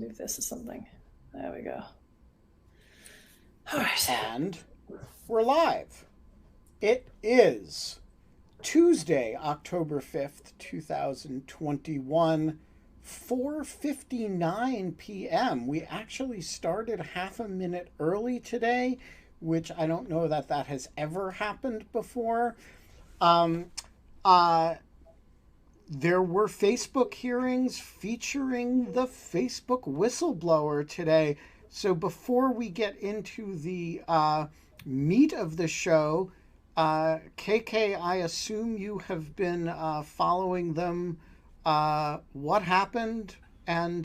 move this or something. There we go. All right. And we're live. It is Tuesday, October 5th, 2021, 4:59 p.m. We actually started half a minute early today, which I don't know that has ever happened before. There were Facebook hearings featuring the Facebook whistleblower today. So before we get into the meat of the show, KK, I assume you have been following them. What happened? And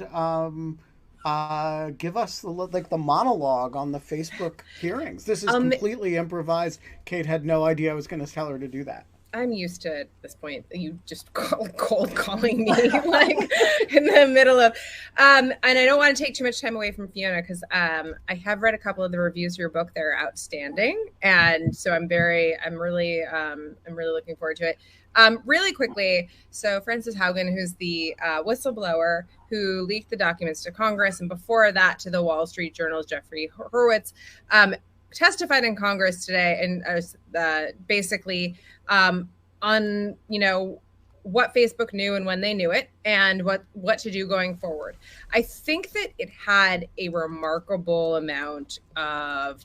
give us the monologue on the Facebook hearings. This is completely improvised. Kate had no idea I was going to tell her to do that. I'm used to at this point. You just cold calling me like in the middle of, and I don't want to take too much time away from Fiona because I have read a couple of the reviews of your book. They're outstanding, and so I'm really looking forward to it. Really quickly, so Frances Haugen, who's the whistleblower who leaked the documents to Congress, and before that to the Wall Street Journal's Jeffrey Hurwitz, testified in Congress today and basically on what Facebook knew and when they knew it and what to do going forward. I think that it had a remarkable amount of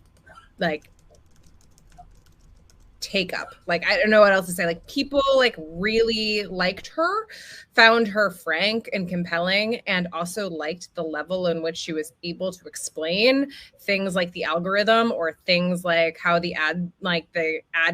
take up. I don't know what else to say. People really liked her, found her frank and compelling, and also liked the level in which she was able to explain things like the algorithm or things like how the ad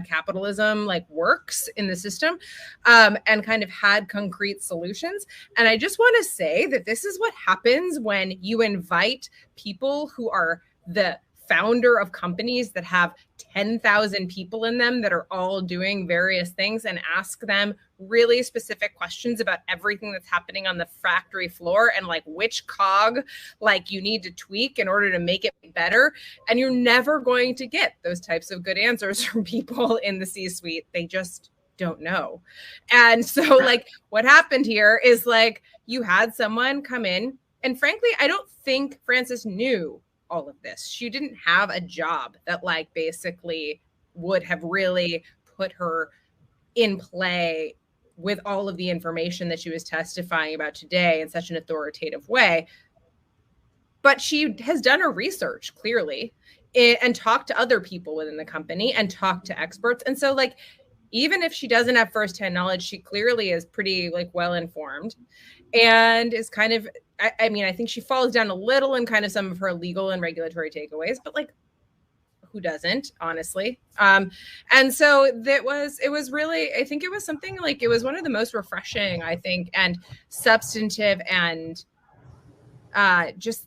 capitalism works in the system, and kind of had concrete solutions. And I just want to say that this is what happens when you invite people who are the founder of companies that have 10,000 people in them that are all doing various things and ask them really specific questions about everything that's happening on the factory floor and which cog you need to tweak in order to make it better. And you're never going to get those types of good answers from people in the C-suite. They just don't know. And so what happened here is you had someone come in, and frankly, I don't think Frances knew all of this. She didn't have a job that basically would have really put her in play with all of the information that she was testifying about today in such an authoritative way. But she has done her research clearly and talked to other people within the company and talked to experts. And so even if she doesn't have firsthand knowledge, she clearly is pretty well informed and is kind of, I think she falls down a little in kind of some of her legal and regulatory takeaways, but who doesn't, honestly? And so it was really, I think it was something it was one of the most refreshing, I think, and substantive and it's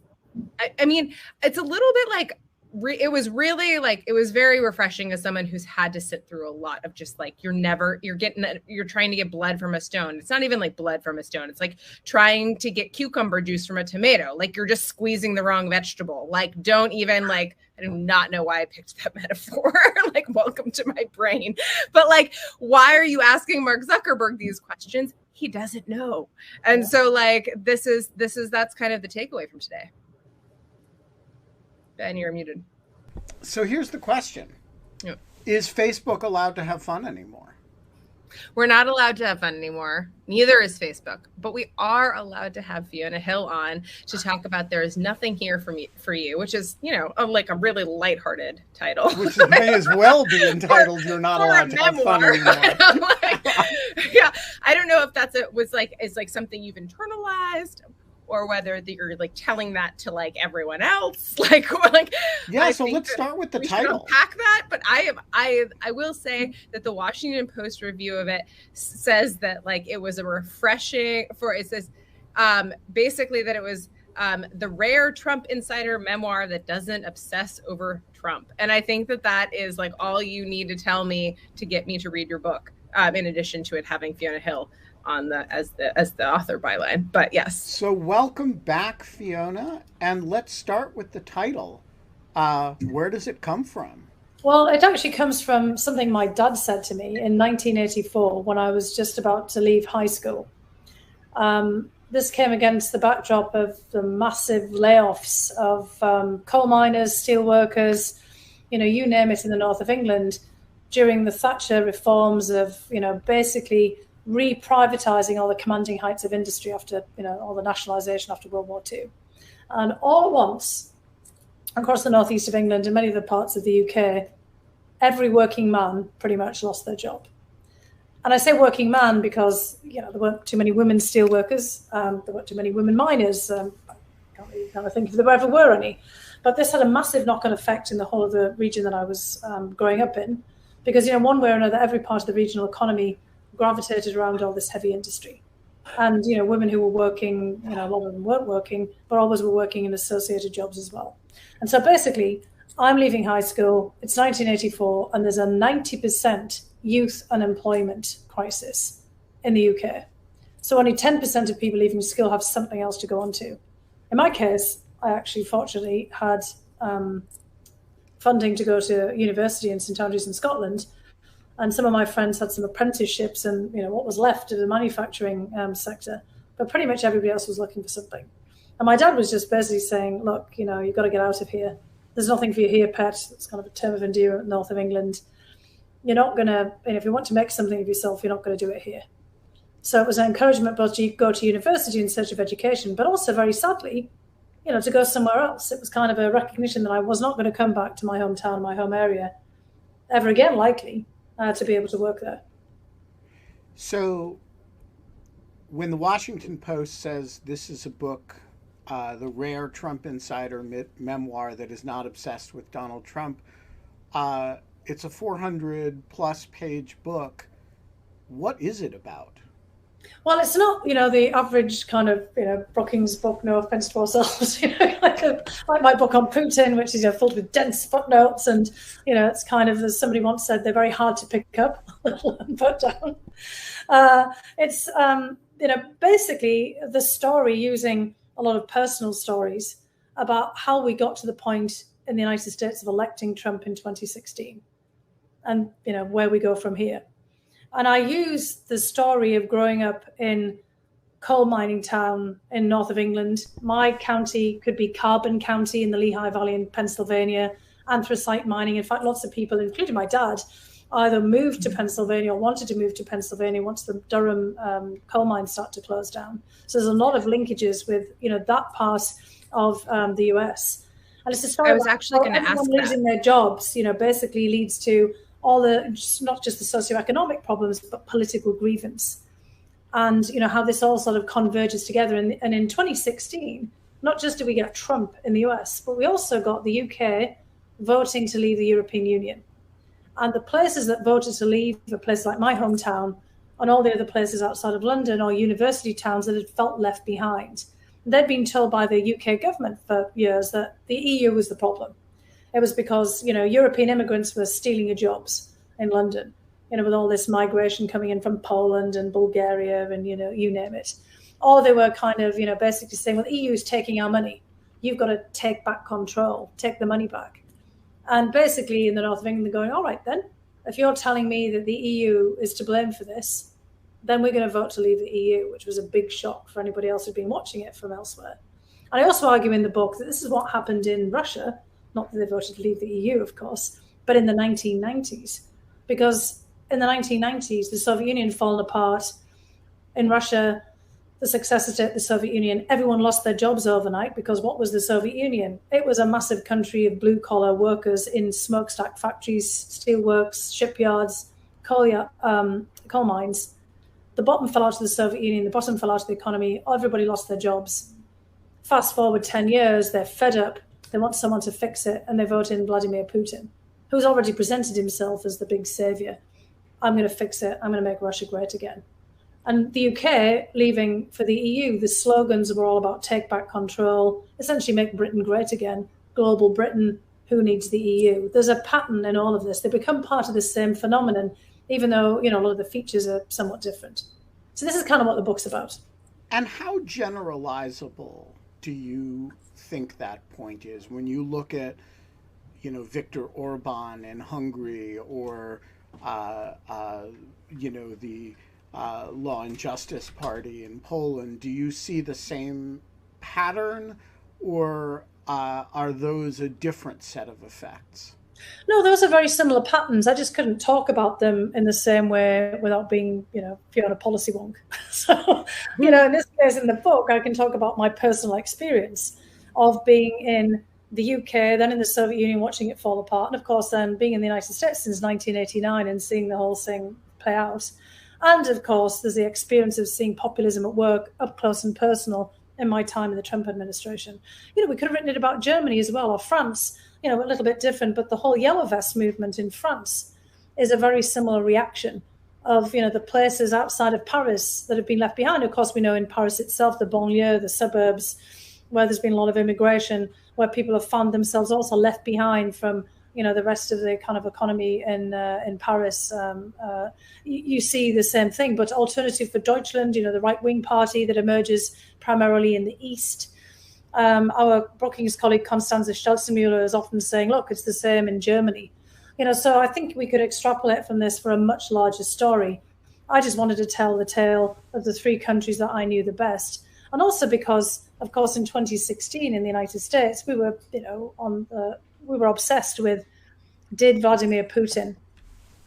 a little bit it was really it was very refreshing as someone who's had to sit through a lot of just you're trying to get blood from a stone. It's not even blood from a stone. It's trying to get cucumber juice from a tomato. You're just squeezing the wrong vegetable. Don't even I do not know why I picked that metaphor. Welcome to my brain. But why are you asking Mark Zuckerberg these questions? He doesn't know. And so that's kind of the takeaway from today. Ben, you're muted. So here's the question. Yeah. Is Facebook allowed to have fun anymore? We're not allowed to have fun anymore. Neither is Facebook. But we are allowed to have Fiona Hill on to talk about There Is Nothing Here for You, which is, a really lighthearted title. Which may as well be entitled You're Not Allowed to Have Fun Anymore. Yeah, I don't know if is something you've internalized, or whether you're telling that to everyone else. Yeah, so let's start with the title. Unpack that, but I will say that the Washington Post review of it says that it was a refreshing it says basically that it was the rare Trump insider memoir that doesn't obsess over Trump. And I think that is all you need to tell me to get me to read your book, in addition to it having Fiona Hill on as the author byline. But yes. So welcome back, Fiona, and let's start with the title. Where does it come from? Well, it actually comes from something my dad said to me in 1984 when I was just about to leave high school. this came against the backdrop of the massive layoffs of coal miners, steel workers, you name it, in the north of England during the Thatcher reforms of, basically re-privatising all the commanding heights of industry after, all the nationalisation after World War II. And all at once, across the northeast of England and many other parts of the UK, every working man pretty much lost their job. And I say working man because, there weren't too many women steel workers, there weren't too many women miners. I can't really kind of think if there ever were any. But this had a massive knock-on effect in the whole of the region that I was growing up in, because, one way or another, every part of the regional economy gravitated around all this heavy industry. And, women who were working, a lot of them weren't working, but always were working in associated jobs as well. And so basically, I'm leaving high school, it's 1984, and there's a 90% youth unemployment crisis in the UK. So only 10% of people leaving school have something else to go on to. In my case, I actually fortunately had funding to go to university in St Andrews in Scotland, and some of my friends had some apprenticeships and what was left of the manufacturing sector, but pretty much everybody else was looking for something. And my dad was just basically saying, look, you've got to get out of here. There's nothing for you here, pet. It's kind of a term of endearment north of England. You're not going to, and if you want to make something of yourself, you're not going to do it here. So it was an encouragement both to go to university in search of education, but also very sadly, to go somewhere else. It was kind of a recognition that I was not going to come back to my hometown, my home area, ever again, likely, to be able to work there. So when the Washington Post says this is a book, the rare Trump insider memoir that is not obsessed with Donald Trump, it's a 400-plus page book. What is it about? Well, it's not, the average kind of, Brookings book, no offense to ourselves, like my book on Putin, which is filled with dense footnotes. And, it's kind of, as somebody once said, they're very hard to pick up and put down. It's, basically the story using a lot of personal stories about how we got to the point in the United States of electing Trump in 2016 and, where we go from here. And I use the story of growing up in coal mining town in north of England. My county could be Carbon County in the Lehigh Valley in Pennsylvania, anthracite mining. In fact, lots of people, including my dad, either moved to Pennsylvania or wanted to move to Pennsylvania once the Durham coal mines start to close down. So there's a lot of linkages with, that part of the US. And it's a story I was actually going to ask that. Losing their jobs, basically leads to all the, not just the socioeconomic problems, but political grievance. And, how this all sort of converges together. And in 2016, not just did we get Trump in the US, but we also got the UK voting to leave the European Union. And the places that voted to leave are places like my hometown and all the other places outside of London or university towns that had felt left behind. They'd been told by the UK government for years that the EU was the problem. It was because, European immigrants were stealing your jobs in London, with all this migration coming in from Poland and Bulgaria and, you name it. Or they were kind of, basically saying, well, the EU is taking our money. You've got to take back control, take the money back. And basically in the north of England, they're going, all right, then, if you're telling me that the EU is to blame for this, then we're going to vote to leave the EU, which was a big shock for anybody else who'd been watching it from elsewhere. And I also argue in the book that this is what happened in Russia, not that they voted to leave the EU, of course, but in the 1990s. Because in the 1990s, the Soviet Union had fallen apart. In Russia, the successor state, the Soviet Union, everyone lost their jobs overnight because what was the Soviet Union? It was a massive country of blue-collar workers in smokestack factories, steelworks, shipyards, coal mines. The bottom fell out of the Soviet Union, the bottom fell out of the economy, everybody lost their jobs. Fast forward 10 years, they're fed up, they want someone to fix it, and they vote in Vladimir Putin, who's already presented himself as the big savior. I'm going to fix it, I'm going to make Russia great again. And the UK, leaving for the EU, the slogans were all about take back control, essentially make Britain great again, global Britain, who needs the EU? There's a pattern in all of this. They become part of the same phenomenon, even though, a lot of the features are somewhat different. So this is kind of what the book's about. And how generalizable do you think that point is when you look at, Viktor Orban in Hungary or, the Law and Justice Party in Poland. Do you see the same pattern, or are those a different set of effects? No, those are very similar patterns. I just couldn't talk about them in the same way without being, Fiona policy wonk. So, in this case, in the book, I can talk about my personal experience of being in the UK, then in the Soviet Union, watching it fall apart, and of course, then being in the United States since 1989 and seeing the whole thing play out. And of course, there's the experience of seeing populism at work up close and personal in my time in the Trump administration. We could have written it about Germany as well, or France, a little bit different, but the whole Yellow Vest movement in France is a very similar reaction of, the places outside of Paris that have been left behind. Of course, we know in Paris itself, the banlieue, the suburbs, where there's been a lot of immigration, where people have found themselves also left behind from, the rest of the kind of economy in Paris. You see the same thing, but Alternative for Deutschland, the right-wing party that emerges primarily in the East. Our Brookings colleague, Constanze Stelzenmüller, is often saying, look, it's the same in Germany. So I think we could extrapolate from this for a much larger story. I just wanted to tell the tale of the three countries that I knew the best. And also because, of course, in 2016 in the United States, we were, we were obsessed with, did Vladimir Putin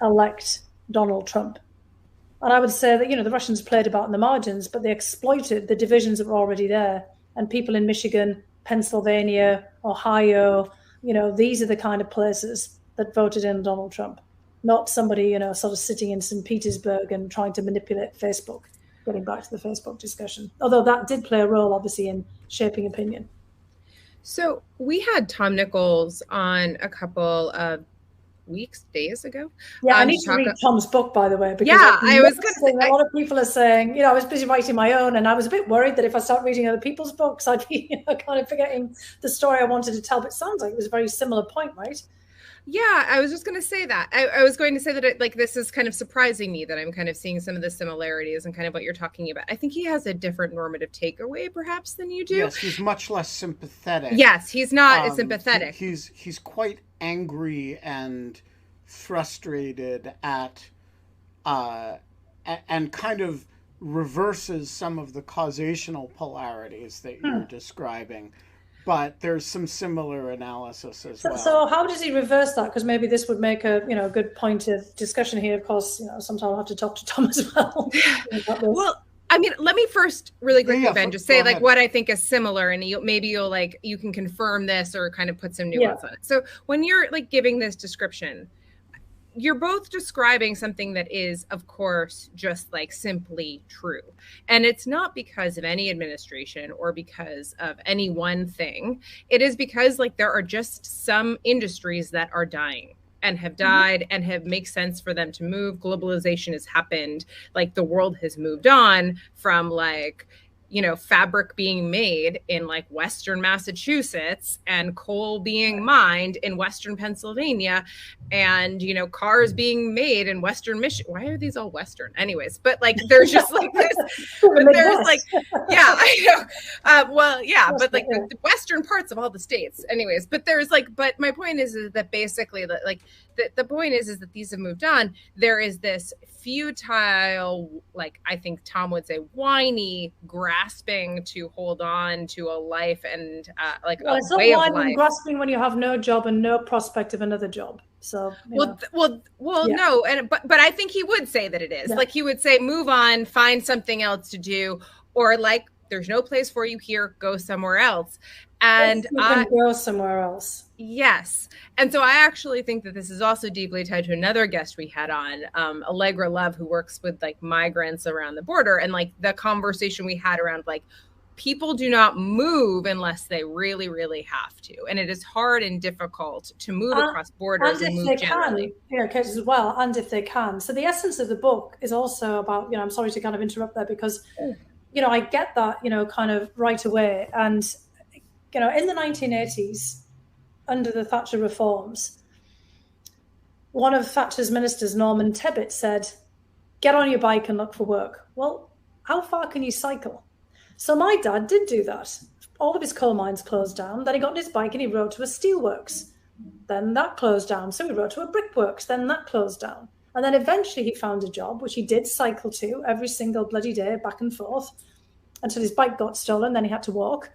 elect Donald Trump? And I would say that, the Russians played about in the margins, but they exploited the divisions that were already there. And people in Michigan, Pennsylvania, Ohio, these are the kind of places that voted in Donald Trump, not somebody, sort of sitting in St. Petersburg and trying to manipulate Facebook, getting back to the Facebook discussion. Although that did play a role, obviously, in shaping opinion. So we had Tom Nichols on a couple of days ago. Yeah, I need to read Tom's book, by the way. Because I was going to say, a lot of people are saying, I was busy writing my own, and I was a bit worried that if I start reading other people's books, I'd be kind of forgetting the story I wanted to tell. But it sounds like it was a very similar point, right? Yeah, I was just going to say that. I was going to say that this is kind of surprising me that I'm kind of seeing some of the similarities and kind of what you're talking about. I think he has a different normative takeaway perhaps than you do. Yes, he's much less sympathetic. Yes, he's not as sympathetic. He's quite angry and frustrated at and kind of reverses some of the causational polarities that you're describing. But there's some similar analysis as well. So how does he reverse that? Because maybe this would make a good point of discussion here. Of course, sometime I'll have to talk to Tom as well. Well, I mean, let me first really quickly, Ben, just say what I think is similar, and you can confirm this or kind of put some nuance on it. So when you're giving this description, you're both describing something that is, of course, just simply true. And it's not because of any administration or because of any one thing. It is because there are just some industries that are dying and have died and have makes sense for them to move. Globalization has happened. The world has moved on from fabric being made in Western Massachusetts and coal being mined in Western Pennsylvania and, cars being made in Western Michigan. Why are these all Western? Anyways, but there's just this, but there's yeah, I know. Well, yeah, but the Western parts of all the states anyways, but there's but my point is that basically the point is that these have moved on. There is this futile, I think Tom would say, whiny grasping to hold on to a life and it's way of life. Grasping when you have no job and no prospect of another job. So no, but I think he would say that it is. Yeah. He would say, move on, find something else to do, or there's no place for you here, go somewhere else. And you can go somewhere else. Yes. And so I actually think that this is also deeply tied to another guest we had on, Allegra Love, who works with migrants around the border, and the conversation we had around people do not move unless they really, really have to. And it is hard and difficult to move across borders and move generally. As well, and if they can. So the essence of the book is also about, I'm sorry to kind of interrupt there because, I get that, kind of right away. And, in the 1980s, under the Thatcher reforms, one of Thatcher's ministers, Norman Tebbit, said, get on your bike and look for work. Well, how far can you cycle? So my dad did do that. All of his coal mines closed down. Then he got on his bike and he rode to a steelworks. Then that closed down. So he rode to a brickworks. Then that closed down. And then eventually he found a job, which he did cycle to every single bloody day, back and forth, until his bike got stolen. Then he had to walk.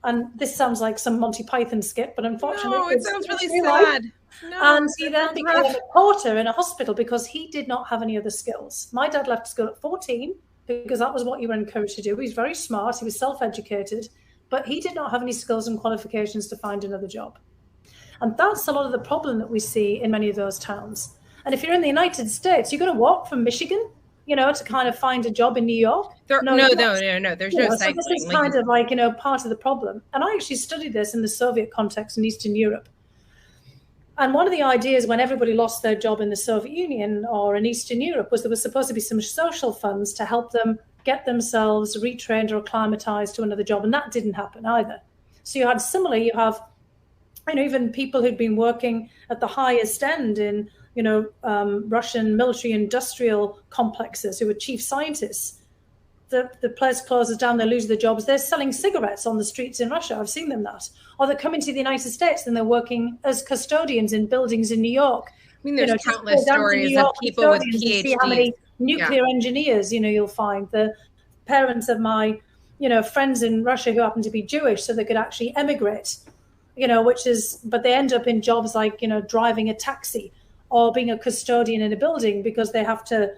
And this sounds like some Monty Python skit, but unfortunately, No, it sounds really life. sad. No, And he then became a porter in a hospital because he did not have any other skills. My dad left school at 14 because that was what you were encouraged to do. He's very smart. He was self-educated, but he did not have any skills and qualifications to find another job. And that's a lot of the problem that we see in many of those towns. And if you're in the United States, you're going to walk from Michigan, to kind of find a job in New York. No. There's no cycling. So this is kind of like, part of the problem. And I actually studied this in the Soviet context in Eastern Europe. And one of the ideas when everybody lost their job in the Soviet Union or in Eastern Europe was there was supposed to be some social funds to help them get themselves retrained or acclimatized to another job. And that didn't happen either. So you have even people who'd been working at the highest end in, Russian military industrial complexes who were chief scientists. The place closes down, they lose their jobs. They're selling cigarettes on the streets in Russia. I've seen them that. Or they're coming to the United States and they're working as custodians in buildings in New York. I mean, there's countless stories of people with PhDs. See how many nuclear engineers, you'll find. The parents of my, friends in Russia who happen to be Jewish, so they could actually emigrate, but they end up in jobs like, driving a taxi or being a custodian in a building because they have to,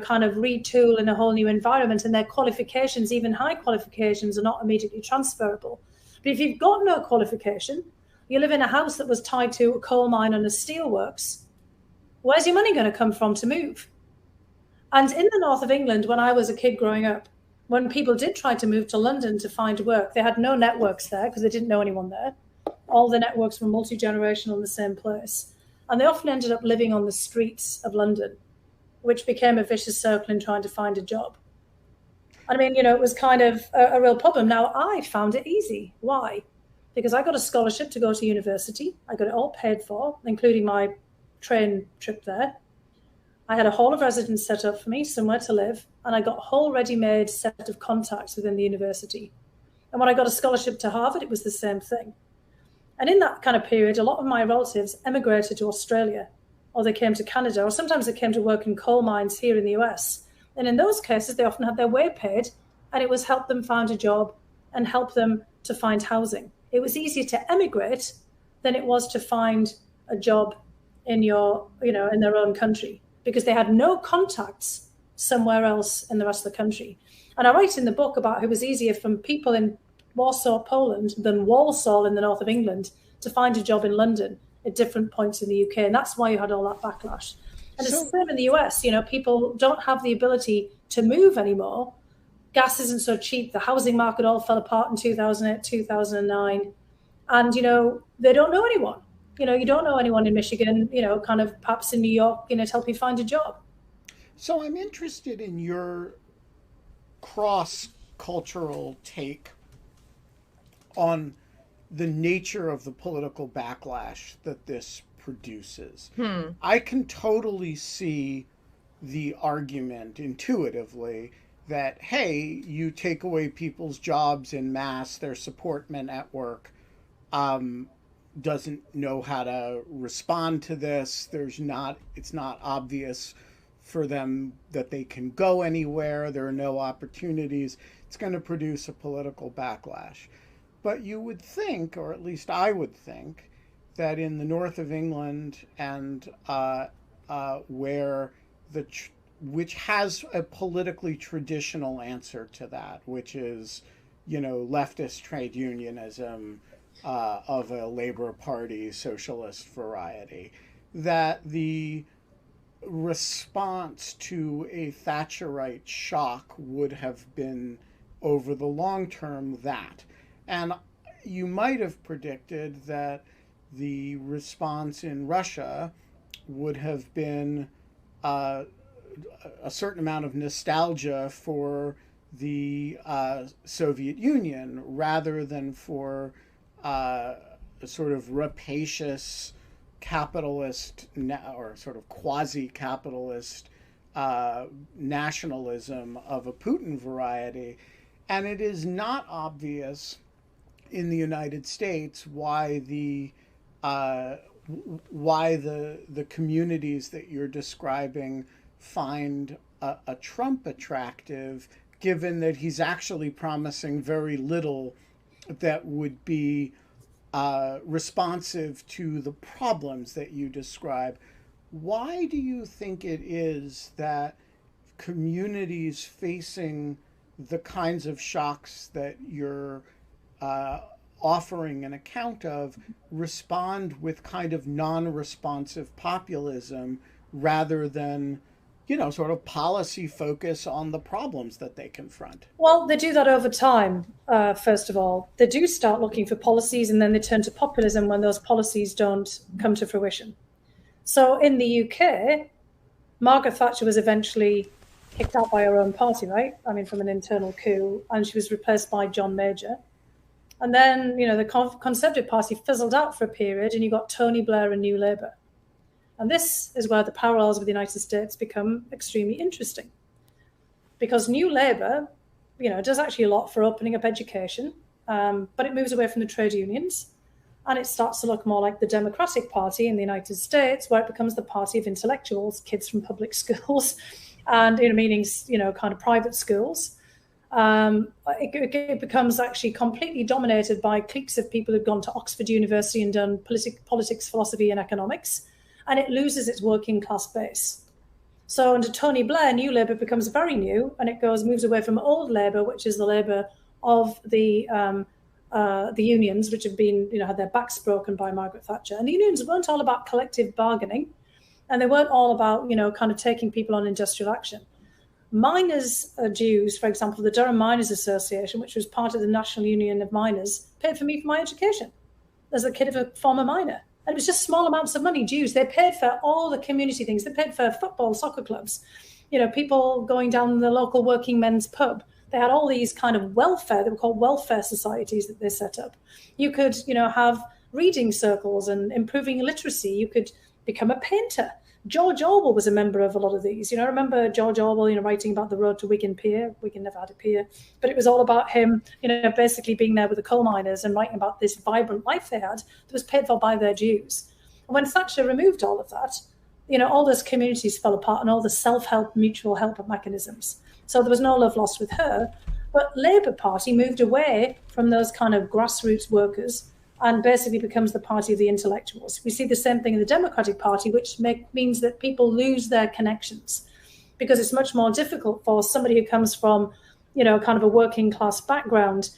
kind of retool in a whole new environment, and their qualifications, even high qualifications, are not immediately transferable. But if you've got no qualification, you live in a house that was tied to a coal mine and a steelworks, where's your money going to come from to move? And in the north of England, when I was a kid growing up, when people did try to move to London to find work, they had no networks there because they didn't know anyone there. All the networks were multi-generational in the same place. And they often ended up living on the streets of London, which became a vicious circle in trying to find a job. I mean, it was kind of a real problem. Now, I found it easy. Why? Because I got a scholarship to go to university. I got it all paid for, including my train trip there. I had a hall of residence set up for me, somewhere to live, and I got a whole ready-made set of contacts within the university. And when I got a scholarship to Harvard, it was the same thing. And in that kind of period, a lot of my relatives emigrated to Australia, or they came to Canada, or sometimes they came to work in coal mines here in the US. And in those cases, they often had their way paid, and it was help them find a job and help them to find housing. It was easier to emigrate than it was to find a job in in their own country, because they had no contacts somewhere else in the rest of the country. And I write in the book about how it was easier for people in Warsaw, Poland, than Walsall in the north of England to find a job in London at different points in the UK. And that's why you had all that backlash. And it's the same in the US. People don't have the ability to move anymore. Gas isn't so cheap. The housing market all fell apart in 2008, 2009. And, they don't know anyone. You don't know anyone in Michigan, kind of perhaps in New York, to help you find a job. So I'm interested in your cross-cultural take on the nature of the political backlash that this produces. I can totally see the argument intuitively that, hey, you take away people's jobs en masse, their support network doesn't know how to respond to this. It's not obvious for them that they can go anywhere. There are no opportunities. It's going to produce a political backlash. But you would think, or at least I would think, that in the north of England and which has a politically traditional answer to that, which is, leftist trade unionism of a Labour Party socialist variety, that the response to a Thatcherite shock would have been, over the long term, that. And you might have predicted that the response in Russia would have been a certain amount of nostalgia for the Soviet Union rather than for a sort of rapacious capitalist or sort of quasi-capitalist nationalism of a Putin variety. And it is not obvious in the United States why the why the communities that you're describing find a Trump attractive, given that he's actually promising very little that would be responsive to the problems that you describe. Why do you think it is that communities facing the kinds of shocks that you're offering an account of respond with kind of non-responsive populism rather than, sort of policy focus on the problems that they confront? Well, they do that over time, first of all. They do start looking for policies, and then they turn to populism when those policies don't come to fruition. So in the UK, Margaret Thatcher was eventually kicked out by her own party, right? I mean, from an internal coup, and she was replaced by John Major. And then, the Conservative Party fizzled out for a period, and you got Tony Blair and New Labour. And this is where the parallels with the United States become extremely interesting. Because New Labour, does actually a lot for opening up education, but it moves away from the trade unions, and it starts to look more like the Democratic Party in the United States, where it becomes the party of intellectuals, kids from public schools, and meaning kind of private schools. It becomes actually completely dominated by cliques of people who've gone to Oxford University and done politics, philosophy, and economics, and it loses its working class base. So under Tony Blair, New Labour becomes very new, and it moves away from old Labour, which is the Labour of the unions, which have been, had their backs broken by Margaret Thatcher. And the unions weren't all about collective bargaining, and they weren't all about, kind of taking people on industrial action. Miners' dues, for example, the Durham Miners Association, which was part of the National Union of Miners, paid for me for my education as a kid of a former miner. And it was just small amounts of money, dues. They paid for all the community things. They paid for football, soccer clubs, people going down the local working men's pub. They had all these kind of welfare, they were called welfare societies that they set up. You could, have reading circles and improving literacy. You could become a painter. George Orwell was a member of a lot of these. I remember George Orwell, writing about the road to Wigan Pier. Wigan never had a pier, but it was all about him, basically being there with the coal miners and writing about this vibrant life they had that was paid for by their dues. And when Thatcher removed all of that, all those communities fell apart and all the self-help, mutual help mechanisms. So there was no love lost with her. But Labour Party moved away from those kind of grassroots workers and basically becomes the party of the intellectuals. We see the same thing in the Democratic Party, which means that people lose their connections because it's much more difficult for somebody who comes from, kind of a working class background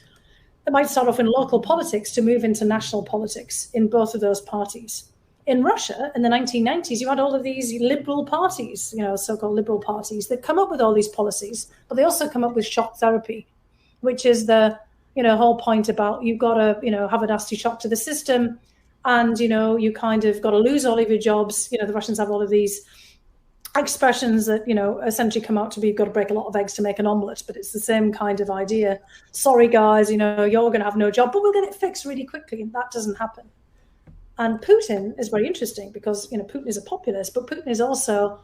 that might start off in local politics to move into national politics in both of those parties. In Russia, in the 1990s, you had all of these liberal parties, so-called liberal parties that come up with all these policies, but they also come up with shock therapy, which is the whole point about you've got to, have a nasty shock to the system, and, you kind of got to lose all of your jobs. The Russians have all of these expressions that, essentially come out to be, you've got to break a lot of eggs to make an omelette, but it's the same kind of idea. Sorry, guys, you're going to have no job, but we'll get it fixed really quickly, and that doesn't happen. And Putin is very interesting because, Putin is a populist, but Putin is also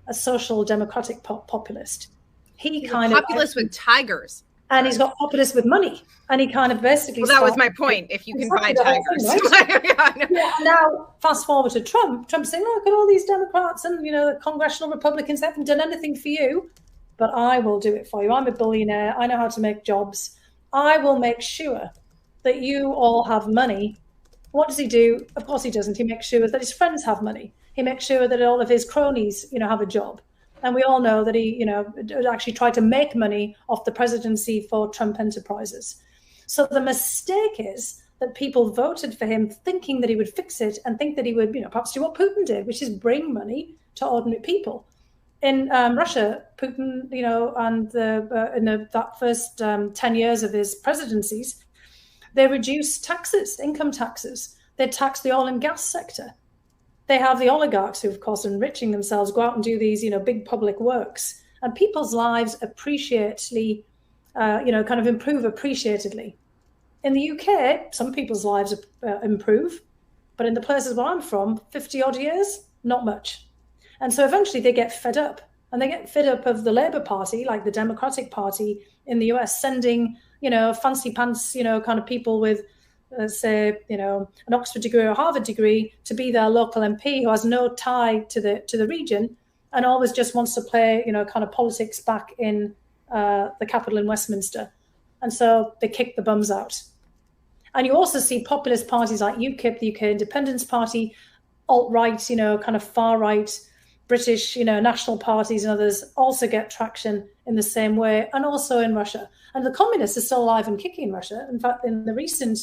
a social democratic populist. He's populist with tigers. And he's got populists with money. And he kind of basically... Well, that was my point. If you can buy tigers. Right? Now, fast forward to Trump. Trump's saying, look at all these Democrats and, the congressional Republicans. They haven't done anything for you, but I will do it for you. I'm a billionaire. I know how to make jobs. I will make sure that you all have money. What does he do? Of course he doesn't. He makes sure that his friends have money. He makes sure that all of his cronies, have a job. And we all know that he, actually tried to make money off the presidency for Trump Enterprises. So the mistake is that people voted for him thinking that he would fix it and think that he would, perhaps do what Putin did, which is bring money to ordinary people. In Russia, Putin, and that first 10 years of his presidencies, they reduced taxes, income taxes. They taxed the oil and gas sector. They have the oligarchs who, of course, enriching themselves, go out and do these, big public works. And people's lives appreciately, kind of improve appreciatedly. In the UK, some people's lives improve. But in the places where I'm from, 50 odd years, not much. And so eventually they get fed up. And they get fed up of the Labour Party, like the Democratic Party in the US, sending, fancy pants, kind of people with say, an Oxford degree or a Harvard degree to be their local MP who has no tie to the region and always just wants to play, kind of politics back in the capital in Westminster. And so they kick the bums out. And you also see populist parties like UKIP, the UK Independence Party, alt-right, kind of far-right, British, national parties and others also get traction in the same way, and also in Russia. And the communists are still alive and kicking in Russia. In fact, in the recent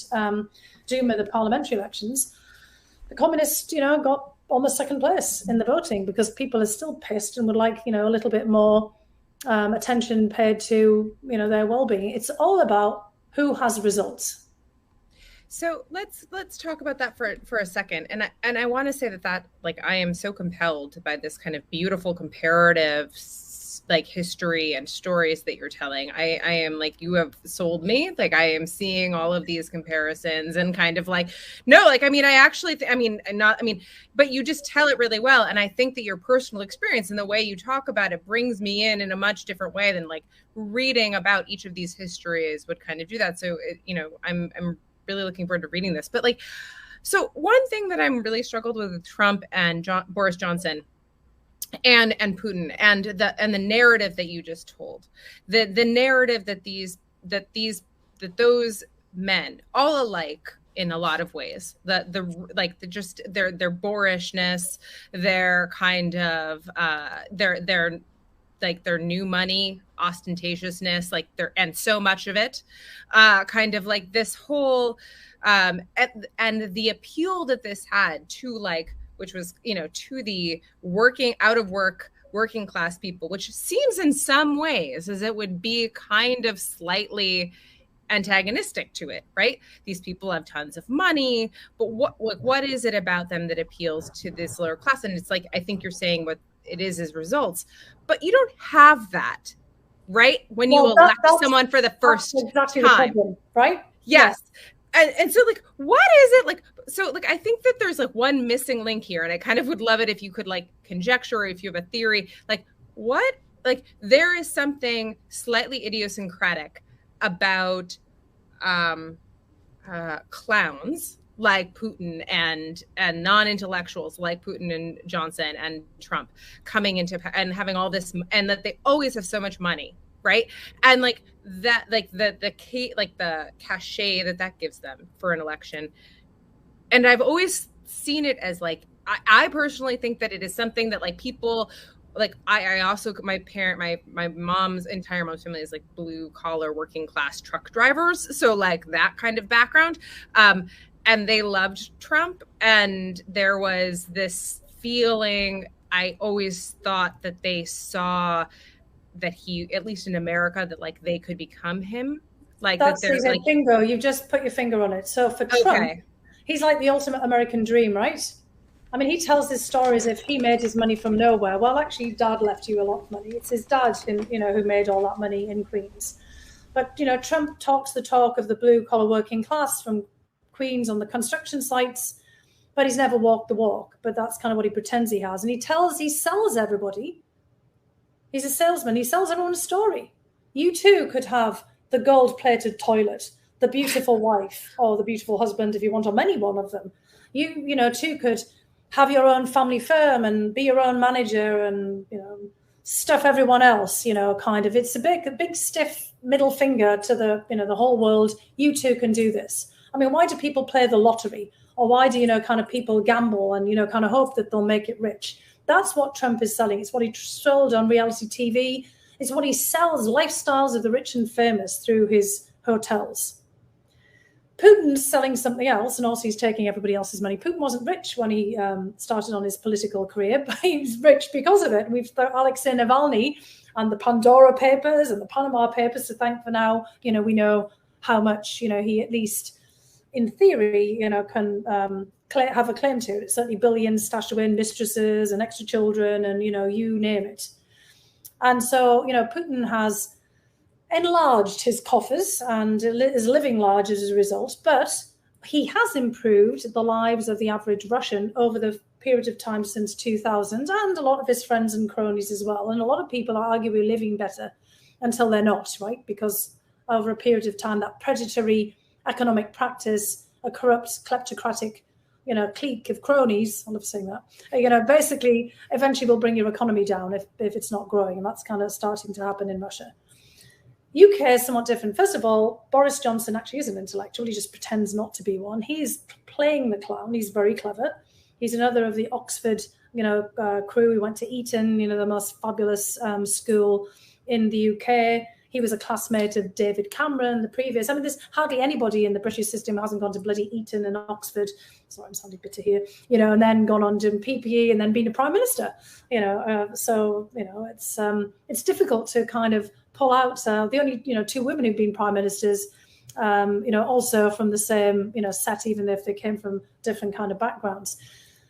Duma, the parliamentary elections, the communists, got almost second place in the voting because people are still pissed and would like, a little bit more attention paid to, their well-being. It's all about who has results. So let's talk about that for a second. And I want to say that like I am so compelled by this kind of beautiful comparative like history and stories that you're telling. I am like, you have sold me. Like I am seeing all of these comparisons and kind of like, no, like, I mean, but you just tell it really well. And I think that your personal experience and the way you talk about it brings me in a much different way than like reading about each of these histories would kind of do that. So, I'm really looking forward to reading this. But like, so one thing that I'm really struggled with Trump and Boris Johnson and Putin and the narrative that you just told, the narrative that those men all alike in a lot of ways, their boorishness, their kind of their new money ostentatiousness, like and so much of it, kind of like this whole and the appeal that this had to like, which was, to the working class people, which seems in some ways as it would be kind of slightly antagonistic to it, right? These people have tons of money, but what is it about them that appeals to this lower class? And it's like, I think you're saying what it is results, but you don't have that, right? When you elect someone for the first exactly time, the problem, right? Yes. And so like, what is it like? So like, I think that there's like one missing link here, and I kind of would love it if you could like conjecture, or if you have a theory, like what, like there is something slightly idiosyncratic about clowns like Putin and non-intellectuals like Putin and Johnson and Trump coming into and having all this, and that they always have so much money, right? And like that, like the cachet that gives them for an election. And I've always seen it as like, I personally think that it is something that like people like, I also, my mom's entire mom's family is like blue collar working class truck drivers, so like that kind of background, and they loved Trump, and there was this feeling, I always thought that they saw that he, at least in America, that like they could become him. Like that's that like, bingo, you've just put your finger on it. So for Trump, he's like the ultimate American dream, right? I mean, he tells his story as if he made his money from nowhere. Well, actually, Dad left you a lot of money. It's his dad, who made all that money in Queens. But, Trump talks the talk of the blue-collar working class from Queens on the construction sites, but he's never walked the walk. But that's kind of what he pretends he has. And he sells everybody. He's a salesman. He sells everyone a story. You, too, could have the gold-plated toilet, the beautiful wife, or the beautiful husband, if you want, or any one of them. You too, could have your own family firm and be your own manager and, stuff everyone else, kind of. It's a big stiff middle finger to the whole world. You too can do this. I mean, why do people play the lottery? Or why do, kind of people gamble and, kind of hope that they'll make it rich? That's what Trump is selling. It's what he sold on reality TV. It's what he sells, lifestyles of the rich and famous through his hotels. Putin's selling something else, and also he's taking everybody else's money. Putin wasn't rich when he started on his political career, but he was rich because of it. We've got Alexei Navalny and the Pandora Papers and the Panama Papers to thank for now. We know how much, he at least in theory, can have a claim to. It's certainly billions stashed away in mistresses and extra children and, you name it. And so, Putin has enlarged his coffers and is living large as a result, but he has improved the lives of the average Russian over the period of time since 2000, and a lot of his friends and cronies as well. And a lot of people are arguably living better until they're not, right? Because over a period of time, that predatory economic practice a corrupt, kleptocratic, clique of cronies, I love saying that, basically eventually will bring your economy down if it's not growing. And that's kind of starting to happen in Russia. UK is somewhat different. First of all, Boris Johnson actually is an intellectual. He just pretends not to be one. He's playing the clown. He's very clever. He's another of the Oxford, crew. He went to Eton, the most fabulous school in the UK. He was a classmate of David Cameron, the previous. I mean, there's hardly anybody in the British system who hasn't gone to bloody Eton and Oxford. Sorry, I'm sounding bitter here. And then gone on to PPE and then been a prime minister. It's difficult to kind of pull out. The only two women who've been prime ministers, also from the same set, even if they came from different kind of backgrounds.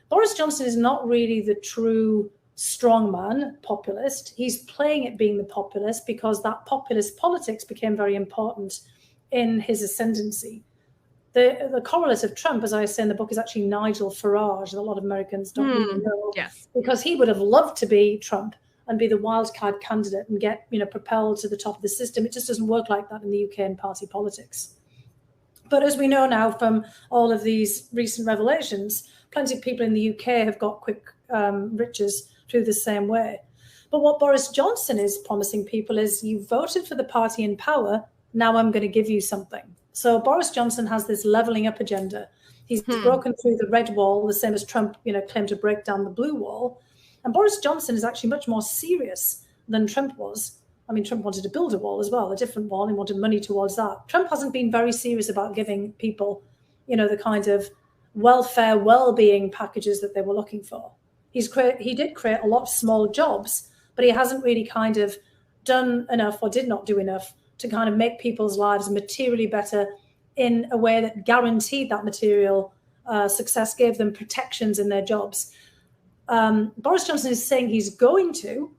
Boris Johnson is not really the true strongman populist. He's playing at being the populist because that populist politics became very important in his ascendancy. The correlate of Trump, as I say in the book, is actually Nigel Farage, that a lot of Americans don't really know. Yes. Because he would have loved to be Trump and be the wildcard candidate and get propelled to the top of the system. It just doesn't work like that in the UK and party politics. But as we know now from all of these recent revelations, plenty of people in the UK have got quick riches through the same way. But what Boris Johnson is promising people is, you voted for the party in power, now I'm going to give you something. So Boris Johnson has this levelling up agenda. He's broken through the red wall, the same as Trump claimed to break down the blue wall. And Boris Johnson is actually much more serious than Trump was. I mean, Trump wanted to build a wall as well, a different wall, and wanted money towards that. Trump hasn't been very serious about giving people, the kind of welfare, well-being packages that they were looking for. He did create a lot of small jobs, but he hasn't really kind of done enough, or did not do enough, to kind of make people's lives materially better in a way that guaranteed that material success, gave them protections in their jobs. Boris Johnson is saying he's going to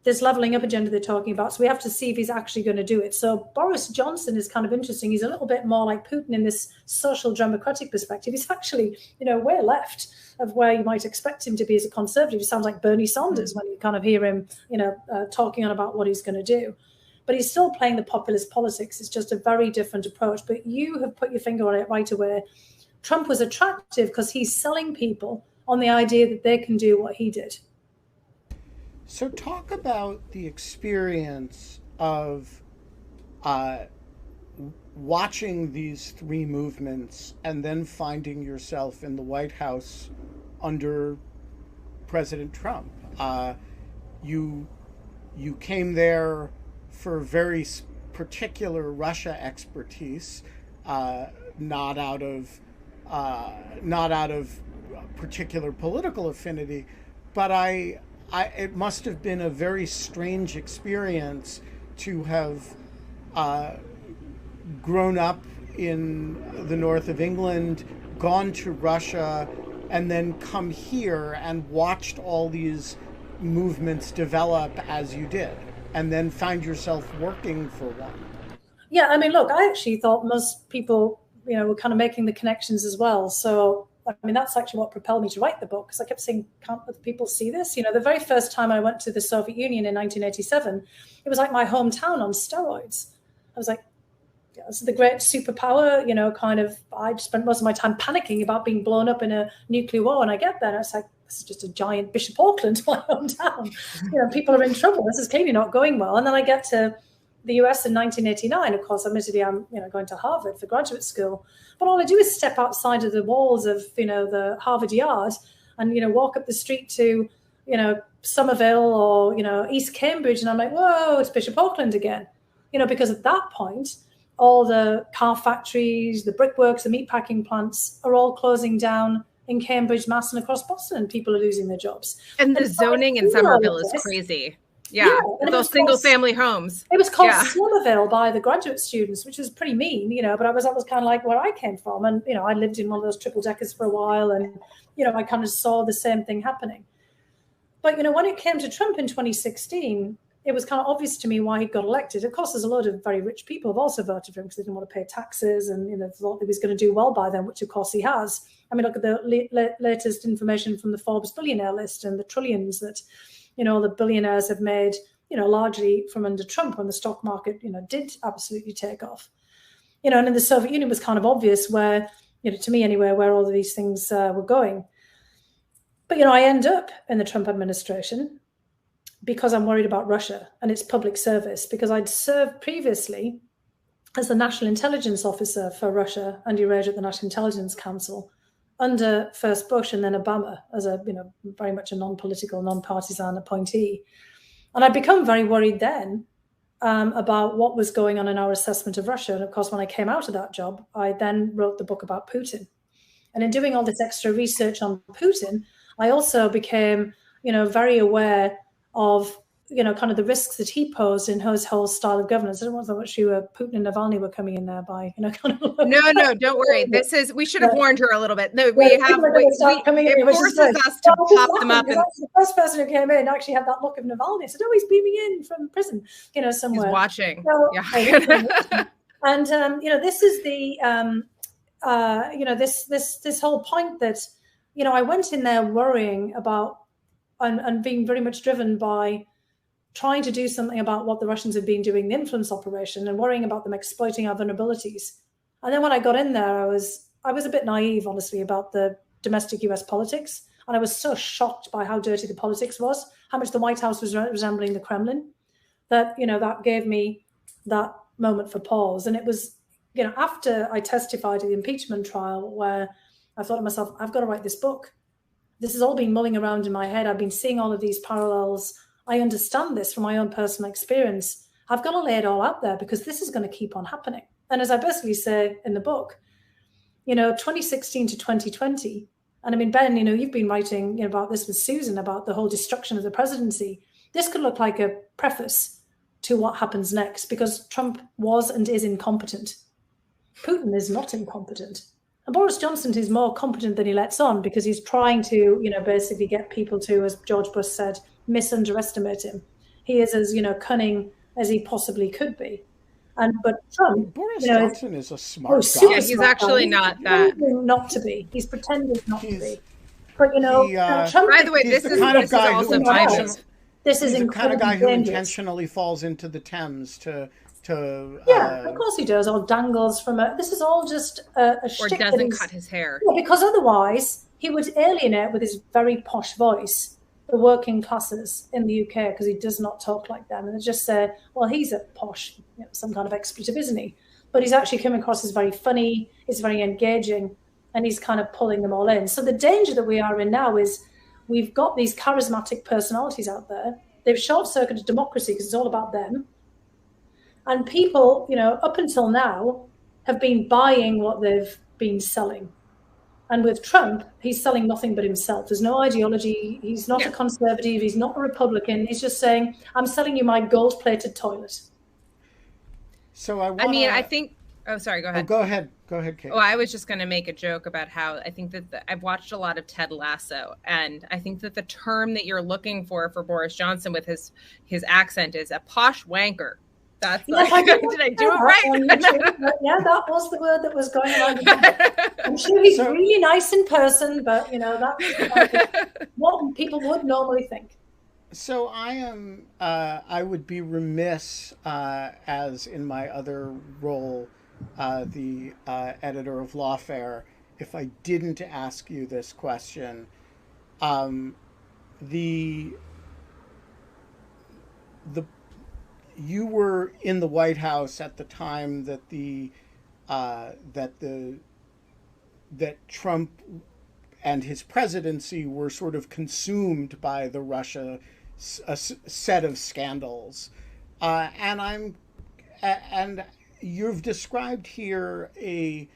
this levelling up agenda they're talking about. So we have to see if he's actually going to do it. So Boris Johnson is kind of interesting. He's a little bit more like Putin in this social democratic perspective. He's actually, way left of where you might expect him to be as a conservative. He sounds like Bernie Sanders when you kind of hear him, talking on about what he's going to do. But he's still playing the populist politics. It's just a very different approach. But you have put your finger on it right away. Trump was attractive because he's selling people on the idea that they can do what he did. So talk about the experience of watching these three movements and then finding yourself in the White House under President Trump. You came there for very particular Russia expertise, not out of particular political affinity, but it must have been a very strange experience to have grown up in the north of England, gone to Russia, and then come here and watched all these movements develop as you did, and then find yourself working for one. Yeah, I mean, look, I actually thought most people, were kind of making the connections as well. So I mean, that's actually what propelled me to write the book, because I kept saying, can't other people see this? The very first time I went to the Soviet Union in 1987, it was like my hometown on steroids. I was like, yeah, this is the great superpower, I spent most of my time panicking about being blown up in a nuclear war. And I get there and it's like, this is just a giant Bishop Auckland, my hometown. People are in trouble. This is clearly not going well. And then I get to the US in 1989. Of course, admittedly, I'm going to Harvard for graduate school. But all I do is step outside of the walls of, the Harvard Yard and, walk up the street to, Somerville or, East Cambridge. And I'm like, whoa, it's Bishop Auckland again. Because at that point, all the car factories, the brickworks, the meatpacking plants are all closing down in Cambridge, Mass, and across Boston. And people are losing their jobs. And the zoning in Somerville is crazy. Yeah, those single-family homes. It was called Somerville by the graduate students, which was pretty mean, but that was kind of like where I came from. And, I lived in one of those triple-deckers for a while and, I kind of saw the same thing happening. But, when it came to Trump in 2016, it was kind of obvious to me why he got elected. Of course, there's a lot of very rich people who have also voted for him because they didn't want to pay taxes and, thought he was going to do well by them, which, of course, he has. I mean, look at the latest information from the Forbes billionaire list and the trillions that the billionaires have made, largely from under Trump when the stock market, did absolutely take off. And in the Soviet Union was kind of obvious where to me anyway, where all of these things were going. But, I end up in the Trump administration because I'm worried about Russia and its public service, because I'd served previously as the National Intelligence Officer for Russia and Eurasia at the National Intelligence Council under first Bush and then Obama as a, very much a non-political, non-partisan appointee. And I'd become very worried then about what was going on in our assessment of Russia. And of course, when I came out of that job, I then wrote the book about Putin. And in doing all this extra research on Putin, I also became, very aware of, kind of the risks that he posed in his whole style of governance. I don't know how much Putin and Navalny were coming in there by, kind of. No, don't worry. We should have warned her a little bit. No, it forces us to pop them up. And the first person who came in actually had that look of Navalny. I said, oh, he's beaming in from prison, somewhere. He's watching. So, yeah. And, this is the, this whole point that, I went in there worrying about and being very much driven by trying to do something about what the Russians have been doing, the influence operation, and worrying about them exploiting our vulnerabilities. And then when I got in there, I was a bit naive, honestly, about the domestic US politics. And I was so shocked by how dirty the politics was, how much the White House was resembling the Kremlin, that, that gave me that moment for pause. And it was, after I testified at the impeachment trial, where I thought to myself, I've got to write this book. This has all been mulling around in my head. I've been seeing all of these parallels. I understand this from my own personal experience. I've got to lay it all out there because this is going to keep on happening. And as I basically say in the book, 2016 to 2020, and I mean, Ben, you've been writing about this with Susan, about the whole destruction of the presidency. This could look like a preface to what happens next, because Trump was and is incompetent. Putin is not incompetent. And Boris Johnson is more competent than he lets on, because he's trying to, basically get people to, as George Bush said, misunderestimate him. He is as, cunning as he possibly could be. But Trump, Boris Johnson is a smart guy. Yeah, he's actually not that. Not to be. He's pretending not to be. But Trump. By the way, this is also this is the kind of guy who dangerous. Intentionally falls into the Thames to. Of course he does, or dangles from a. This is all just a shtick. Or doesn't cut his hair. Yeah, because otherwise he would alienate with his very posh voice the working classes in the UK, because he does not talk like them, and they just say, well, he's a posh, some kind of expletive, isn't he? But he's actually coming across as very funny, he's very engaging, and he's kind of pulling them all in. So the danger that we are in now is we've got these charismatic personalities out there. They've short-circuited democracy because it's all about them. And people, up until now, have been buying what they've been selling. And with Trump, he's selling nothing but himself. There's no ideology. He's not a conservative. He's not a Republican. He's just saying, I'm selling you my gold-plated toilet. So I think... Oh, sorry, go ahead. Go ahead, Kate. Oh, I was just going to make a joke about how I think that I've watched a lot of Ted Lasso, and I think that the term that you're looking for Boris Johnson with his accent is a posh wanker. That's did I do it right? Yeah, that was the word that was going around. I'm sure he's really nice in person, but that's what people would normally think. So I would be remiss, as in my other role, the editor of Lawfare, if I didn't ask you this question. You were in the White House at the time that that Trump and his presidency were sort of consumed by the Russia set of scandals, and you've described here a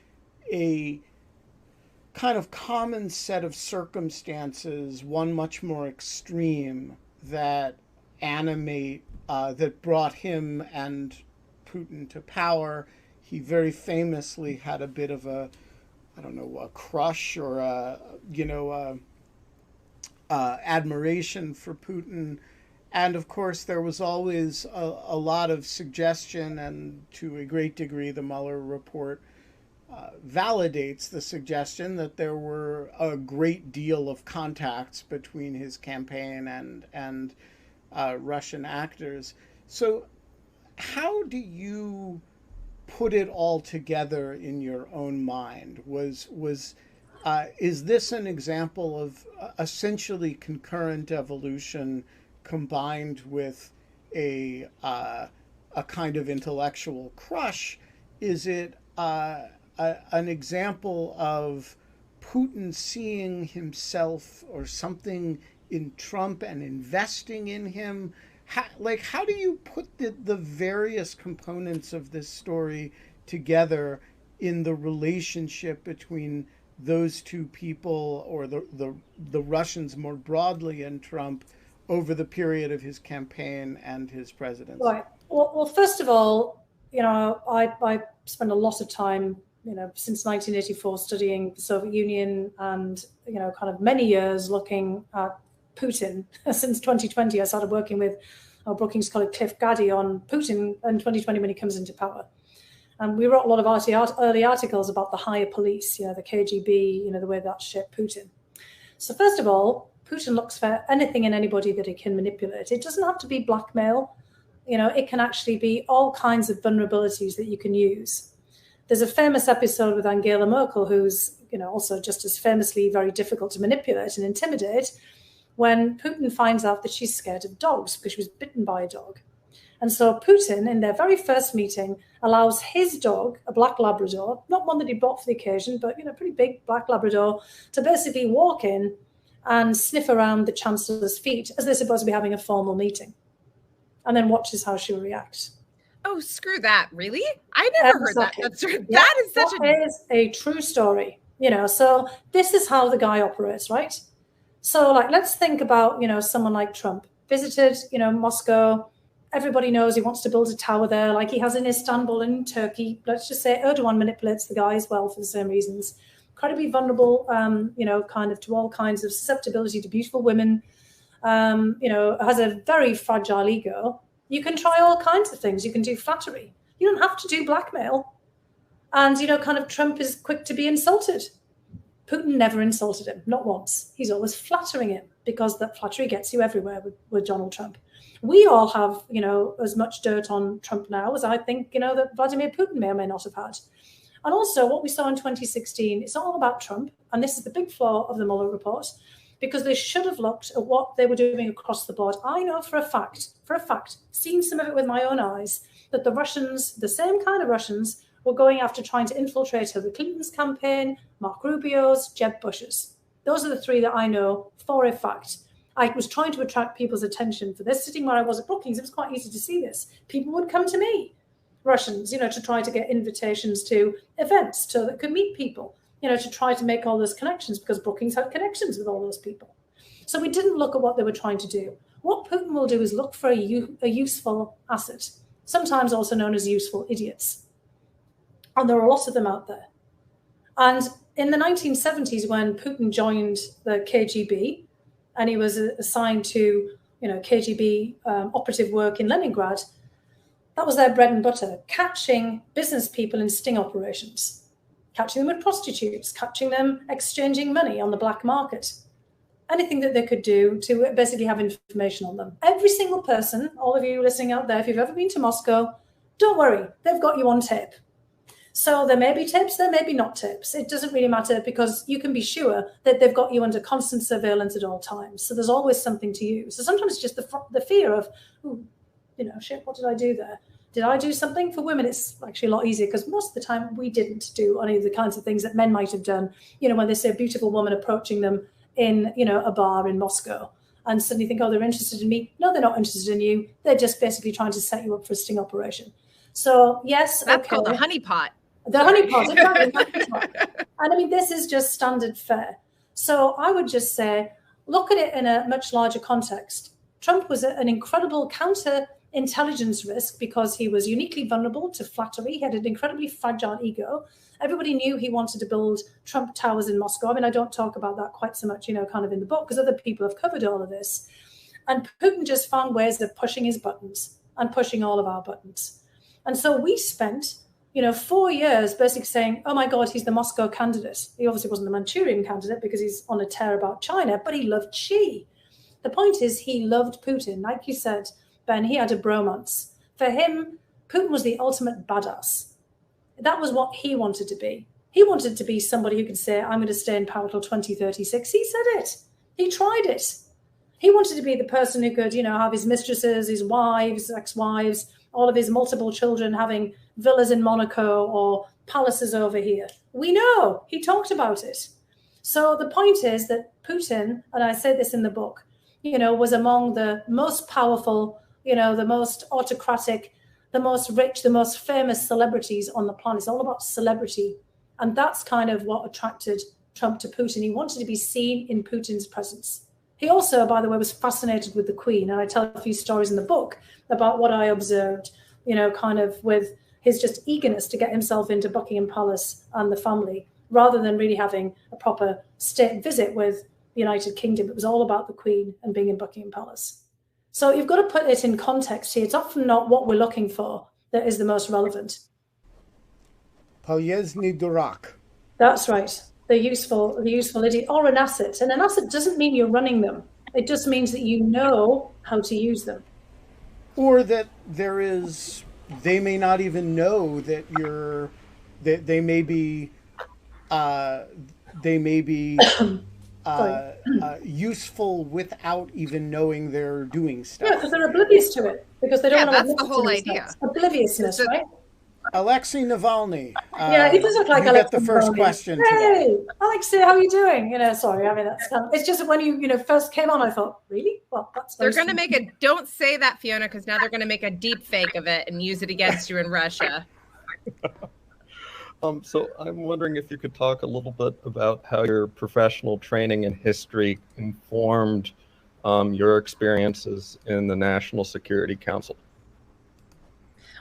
kind of common set of circumstances, one much more extreme, that animate. That brought him and Putin to power. He very famously had a bit of a crush or admiration for Putin. And of course, there was always a lot of suggestion, and to a great degree, the Mueller report validates the suggestion that there were a great deal of contacts between his campaign and Russian actors. So how do you put it all together in your own mind? Is this an example of essentially concurrent evolution combined with a kind of intellectual crush? Is it an example of Putin seeing himself or something in Trump and investing in him? How do you put the various components of this story together in the relationship between those two people, or the Russians more broadly, and Trump over the period of his campaign and his presidency? Right. Well, first of all, I spent a lot of time, since 1984 studying the Soviet Union, and, kind of many years looking at Putin. Since 2020, I started working with our Brookings colleague Cliff Gaddy on Putin in 2020 when he comes into power. And we wrote a lot of early articles about the higher police, the KGB, the way that shaped Putin. So first of all, Putin looks for anything and anybody that he can manipulate. It doesn't have to be blackmail. It can actually be all kinds of vulnerabilities that you can use. There's a famous episode with Angela Merkel, who's, also just as famously very difficult to manipulate and intimidate, when Putin finds out that she's scared of dogs because she was bitten by a dog. And so Putin, in their very first meeting, allows his dog, a black Labrador, not one that he bought for the occasion, but, pretty big black Labrador, to basically walk in and sniff around the chancellor's feet as they're supposed to be having a formal meeting, and then watches how she'll react. Oh, screw that. Really? I never heard that. That's true. Yeah, that is such a true story, so this is how the guy operates, right? So let's think about, someone like Trump visited, Moscow. Everybody knows he wants to build a tower there, like he has in Istanbul and Turkey. Let's just say Erdogan manipulates the guy as well for the same reasons. Incredibly vulnerable, kind of to all kinds of susceptibility to beautiful women, has a very fragile ego. You can try all kinds of things. You can do flattery. You don't have to do blackmail. And, kind of Trump is quick to be insulted. Putin never insulted him, not once. He's always flattering him, because that flattery gets you everywhere with Donald Trump. We all have, as much dirt on Trump now as I think, that Vladimir Putin may or may not have had. And also what we saw in 2016, it's all about Trump. And this is the big flaw of the Mueller report, because they should have looked at what they were doing across the board. I know for a fact, seen some of it with my own eyes, that the Russians, the same kind of Russians, were going after trying to infiltrate Hillary Clinton's campaign, Mark Rubio's, Jeb Bush's. Those are the three that I know for a fact. I was trying to attract people's attention for this. Sitting where I was at Brookings, it was quite easy to see this. People would come to me, Russians, to try to get invitations to events so that could meet people, to try to make all those connections, because Brookings had connections with all those people. So we didn't look at what they were trying to do. What Putin will do is look for a useful asset, sometimes also known as useful idiots. And there are a lot of them out there. And in the 1970s, when Putin joined the KGB and he was assigned to, KGB operative work in Leningrad, that was their bread and butter, catching business people in sting operations, catching them with prostitutes, catching them exchanging money on the black market, anything that they could do to basically have information on them. Every single person, all of you listening out there, if you've ever been to Moscow, don't worry, they've got you on tape. So there may be tapes, there may be not tapes. It doesn't really matter, because you can be sure that they've got you under constant surveillance at all times. So there's always something to use. So sometimes it's just the fear of, shit, what did I do there? Did I do something? For women, it's actually a lot easier, because most of the time we didn't do any of the kinds of things that men might have done. When they see a beautiful woman approaching them in, a bar in Moscow, and suddenly think, oh, they're interested in me. No, they're not interested in you. They're just basically trying to set you up for a sting operation. So yes, that's called a honeypot. The honeypot, exactly. And this is just standard fare. So I would just say, look at it in a much larger context. Trump was an incredible counterintelligence risk, because he was uniquely vulnerable to flattery. He had an incredibly fragile ego. Everybody knew he wanted to build Trump towers in Moscow. I don't talk about that quite so much, kind of in the book, because other people have covered all of this. And Putin just found ways of pushing his buttons and pushing all of our buttons. And so we spent 4 years basically saying, oh my God, he's the Moscow candidate. He obviously wasn't the Manchurian candidate, because he's on a tear about China, but he loved Xi. The point is, he loved Putin. Like you said, Ben, he had a bromance. For him, Putin was the ultimate badass. That was what he wanted to be. He wanted to be somebody who could say, I'm going to stay in power till 2036. He said it. He tried it. He wanted to be the person who could, have his mistresses, his wives, ex-wives, all of his multiple children having villas in Monaco or palaces over here. We know he talked about it. So the point is that Putin, and I say this in the book, was among the most powerful, the most autocratic, the most rich, the most famous celebrities on the planet. It's all about celebrity. And that's kind of what attracted Trump to Putin. He wanted to be seen in Putin's presence. He also, by the way, was fascinated with the Queen. And I tell a few stories in the book about what I observed, kind of with his just eagerness to get himself into Buckingham Palace and the family, rather than really having a proper state visit with the United Kingdom. It was all about the Queen and being in Buckingham Palace. So you've got to put it in context here. It's often not what we're looking for that is the most relevant. Polyezny Durak. That's right. The useful idiot, or an asset. And an asset doesn't mean you're running them. It just means that you know how to use them. Or that they may not even know that they may be useful without even knowing they're doing stuff. Yeah, because they're oblivious to it. Because they don't want to. That's the whole idea. Obliviousness, right? Alexei Navalny. Yeah, he does look like you Alexei get the first Navalny. question Hey, today. Alexei, how are you doing? Sorry, I mean that's it's just when you first came on, I thought, really? Well, that's they're going to make a. Don't say that, Fiona, because now they're going to make a deep fake of it and use it against you in Russia. So I'm wondering if you could talk a little bit about how your professional training in history informed your experiences in the National Security Council.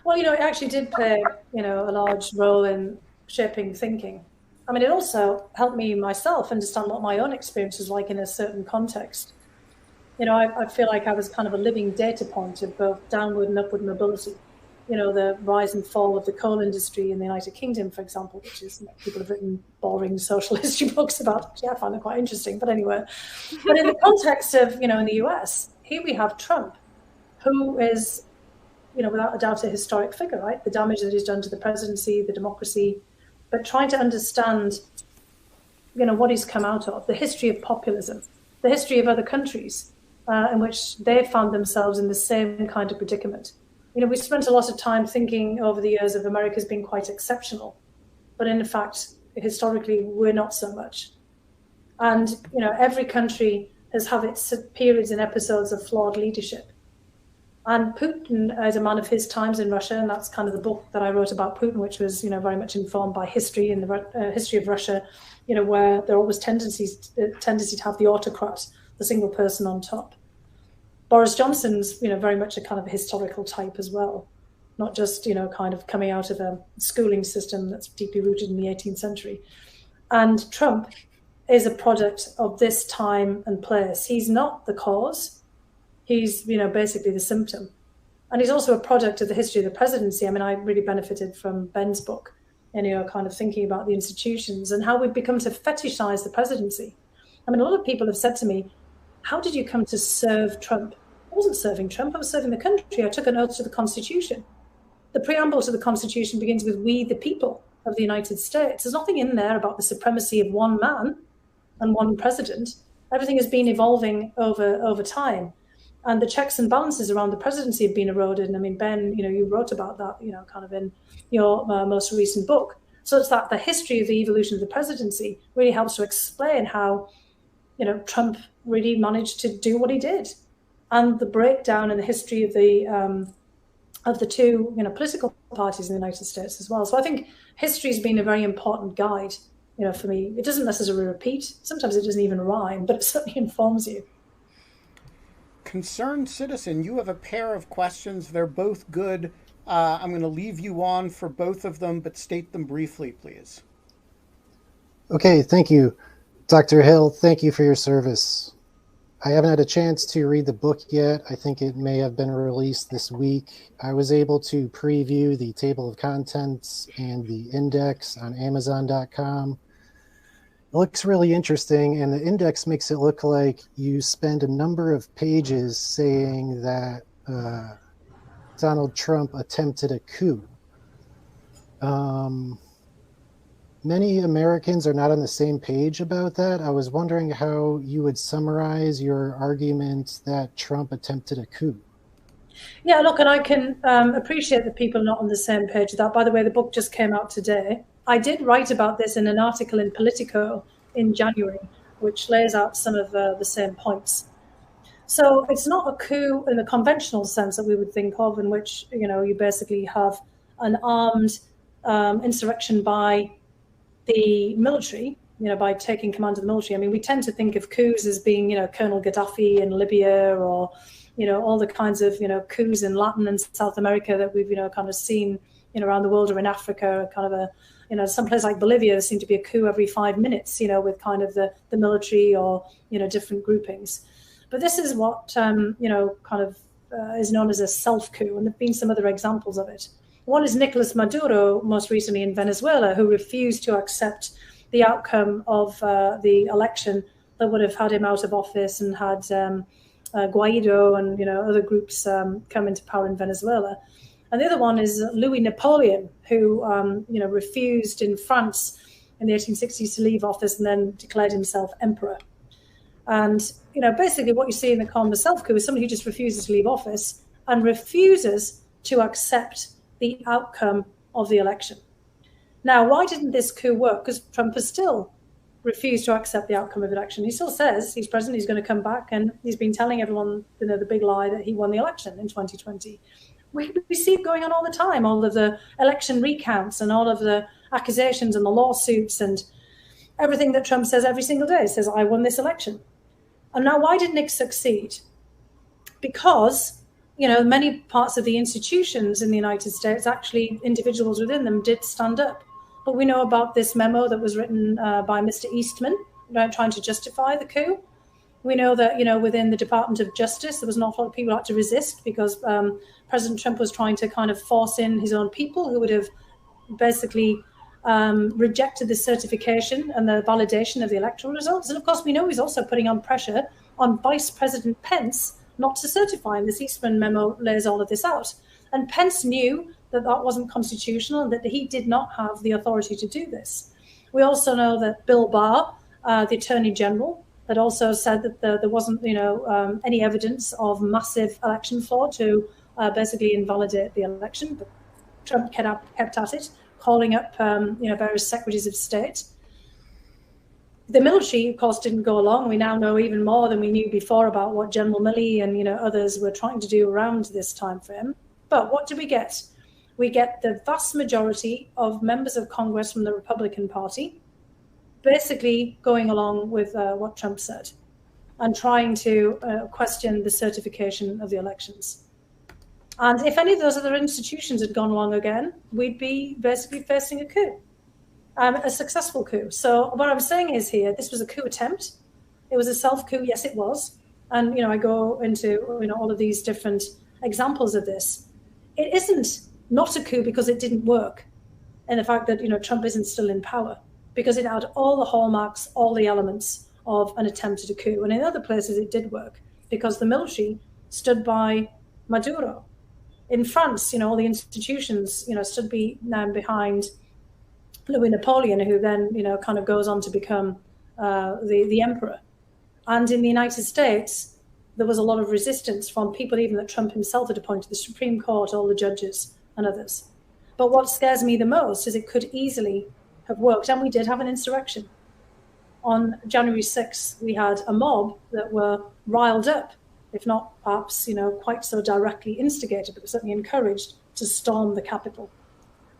Well, it actually did play, a large role in shaping thinking. I mean, it also helped me myself understand what my own experience was like in a certain context. I feel like I was kind of a living data point of both downward and upward mobility. The rise and fall of the coal industry in the United Kingdom, for example, which is, people have written boring social history books about. Yeah, I find it quite interesting. But anyway, but in the context of, in the US, here we have Trump, who is, without a doubt, a historic figure, right? The damage that he's done to the presidency, the democracy, but trying to understand, what he's come out of, the history of populism, the history of other countries in which they found themselves in the same kind of predicament. We spent a lot of time thinking over the years of America as being quite exceptional, but in fact, historically, we're not so much. And, every country has had its periods and episodes of flawed leadership. And Putin is a man of his times in Russia, and that's kind of the book that I wrote about Putin, which was, very much informed by history and the history of Russia, where there are always tendency to have the autocrat, the single person on top. Boris Johnson's, very much a kind of a historical type as well, not just, kind of coming out of a schooling system that's deeply rooted in the 18th century. And Trump is a product of this time and place. He's not the cause. He's, basically the symptom. And he's also a product of the history of the presidency. I mean, I really benefited from Ben's book and, kind of thinking about the institutions and how we've become to fetishize the presidency. I mean, a lot of people have said to me, how did you come to serve Trump? I wasn't serving Trump, I was serving the country. I took an oath to the Constitution. The preamble to the Constitution begins with "we the people of the United States." There's nothing in there about the supremacy of one man and one president. Everything has been evolving over time. And the checks and balances around the presidency have been eroded. And I mean, Ben, you wrote about that, kind of in your most recent book. So it's that the history of the evolution of the presidency really helps to explain how, Trump really managed to do what he did. And the breakdown in the history of the two, political parties in the United States as well. So I think history has been a very important guide, for me. It doesn't necessarily repeat. Sometimes it doesn't even rhyme, but it certainly informs you. Concerned citizen, you have a pair of questions. They're both good. I'm going to leave you on for both of them, but state them briefly, please. Okay, thank you. Dr. Hill, thank you for your service. I haven't had a chance to read the book yet. I think it may have been released this week. I was able to preview the table of contents and the index on Amazon.com. It looks really interesting, and the index makes it look like you spend a number of pages saying that Donald Trump attempted a coup. Many Americans are not on the same page about that. I was wondering how you would summarize your argument that Trump attempted a coup. Yeah, look, and I can appreciate that people are not on the same page with that. By the way, the book just came out today. I did write about this in an article in Politico in January, which lays out some of the same points. So it's not a coup in the conventional sense that we would think of, in which, you basically have an armed insurrection by the military, by taking command of the military. I mean, we tend to think of coups as being, Colonel Gaddafi in Libya, or, all the kinds of, coups in Latin and South America that we've, kind of seen, around the world, or in Africa, kind of someplace like Bolivia, there seems to be a coup every 5 minutes, with kind of the military, or, different groupings. But this is what, is known as a self-coup, and there have been some other examples of it. One is Nicolas Maduro, most recently in Venezuela, who refused to accept the outcome of the election that would have had him out of office, and had Guaido and other groups come into power in Venezuela. And the other one is Louis Napoleon, who refused in France in the 1860s to leave office, and then declared himself emperor. And basically what you see in the column of self-coup is somebody who just refuses to leave office and refuses to accept the outcome of the election. Now, why didn't this coup work? Because Trump has still refused to accept the outcome of the election. He still says he's president, he's going to come back, and he's been telling everyone, the big lie that he won the election in 2020. We see it going on all the time, all of the election recounts and all of the accusations and the lawsuits and everything that Trump says every single day. He says, I won this election. And now, why didn't it succeed? Because many parts of the institutions in the United States, actually individuals within them, did stand up. But we know about this memo that was written by Mr. Eastman, trying to justify the coup. We know that, within the Department of Justice, there was an awful lot of people who had to resist, because President Trump was trying to kind of force in his own people, who would have basically rejected the certification and the validation of the electoral results. And of course, we know he's also putting on pressure on Vice President Pence not to certify. And this Eastman memo lays all of this out. And Pence knew that that wasn't constitutional, and that he did not have the authority to do this. We also know that Bill Barr, the Attorney General, had also said that there wasn't, any evidence of massive election fraud to basically invalidate the election. But Trump kept at it, calling up, various secretaries of state. The military, of course, didn't go along. We now know even more than we knew before about what General Milley and others were trying to do around this time frame. But what do we get? We get the vast majority of members of Congress from the Republican Party basically going along with what Trump said, and trying to question the certification of the elections. And if any of those other institutions had gone along again, we'd be basically facing a coup. A successful coup. So what I'm saying is here, this was a coup attempt. It was a self-coup, yes, it was. And, I go into, all of these different examples of this. It isn't not a coup because it didn't work. And the fact that, Trump isn't still in power, because it had all the hallmarks, all the elements of an attempt at a coup. And in other places it did work, because the military stood by Maduro. In France, all the institutions, stood behind Louis Napoleon, who then, kind of goes on to become the emperor. And in the United States, there was a lot of resistance from people even that Trump himself had appointed, the Supreme Court, all the judges and others. But what scares me the most is it could easily have worked. And we did have an insurrection. On January 6th, we had a mob that were riled up, if not perhaps, quite so directly instigated, but certainly encouraged to storm the Capitol.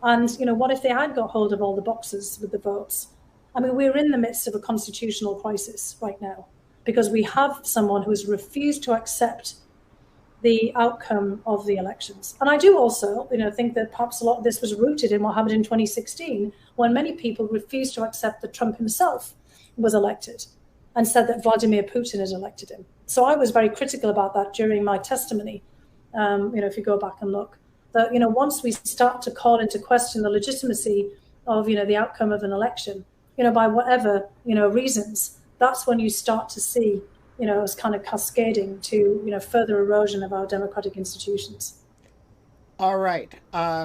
And, what if they had got hold of all the boxes with the votes? I mean, we're in the midst of a constitutional crisis right now, because we have someone who has refused to accept the outcome of the elections. And I do also, think that perhaps a lot of this was rooted in what happened in 2016, when many people refused to accept that Trump himself was elected, and said that Vladimir Putin had elected him. So I was very critical about that during my testimony. If you go back and look, that, once we start to call into question the legitimacy of, the outcome of an election, by whatever, reasons, that's when you start to see, it's kind of cascading to, further erosion of our democratic institutions. All right.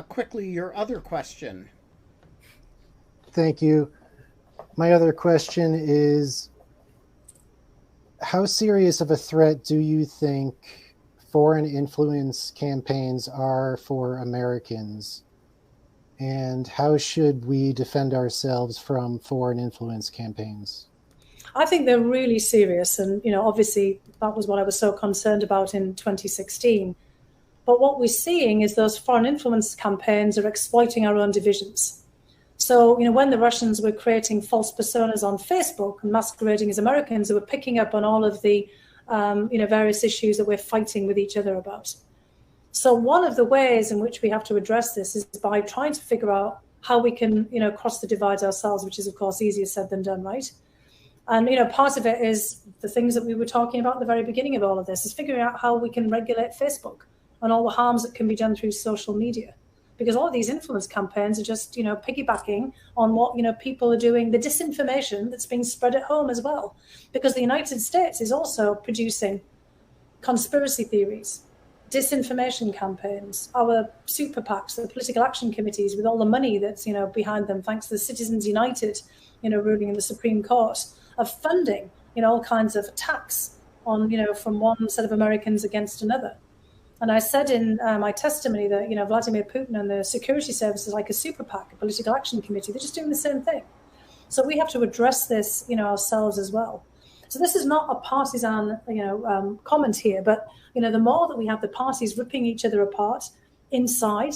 Quickly, your other question. Thank you. My other question is, how serious of a threat do you think foreign influence campaigns are for Americans? And how should we defend ourselves from foreign influence campaigns? I think they're really serious. And, obviously that was what I was so concerned about in 2016. But what we're seeing is those foreign influence campaigns are exploiting our own divisions. So, when the Russians were creating false personas on Facebook and masquerading as Americans, they were picking up on all of the, various issues that we're fighting with each other about. So one of the ways in which we have to address this is by trying to figure out how we can, cross the divide ourselves, which is, of course, easier said than done, right? And, part of it is the things that we were talking about at the very beginning of all of this, is figuring out how we can regulate Facebook and all the harms that can be done through social media. Because all of these influence campaigns are just, piggybacking on what, people are doing, the disinformation that's being spread at home as well. Because the United States is also producing conspiracy theories, disinformation campaigns, our super PACs, the political action committees with all the money that's, behind them, thanks to the Citizens United, ruling in the Supreme Court, of funding, all kinds of attacks on, from one set of Americans against another. And I said in my testimony that, Vladimir Putin and the security services, like a super PAC, a political action committee, they're just doing the same thing. So we have to address this, ourselves as well. So this is not a partisan, comment here, but, the more that we have the parties ripping each other apart inside,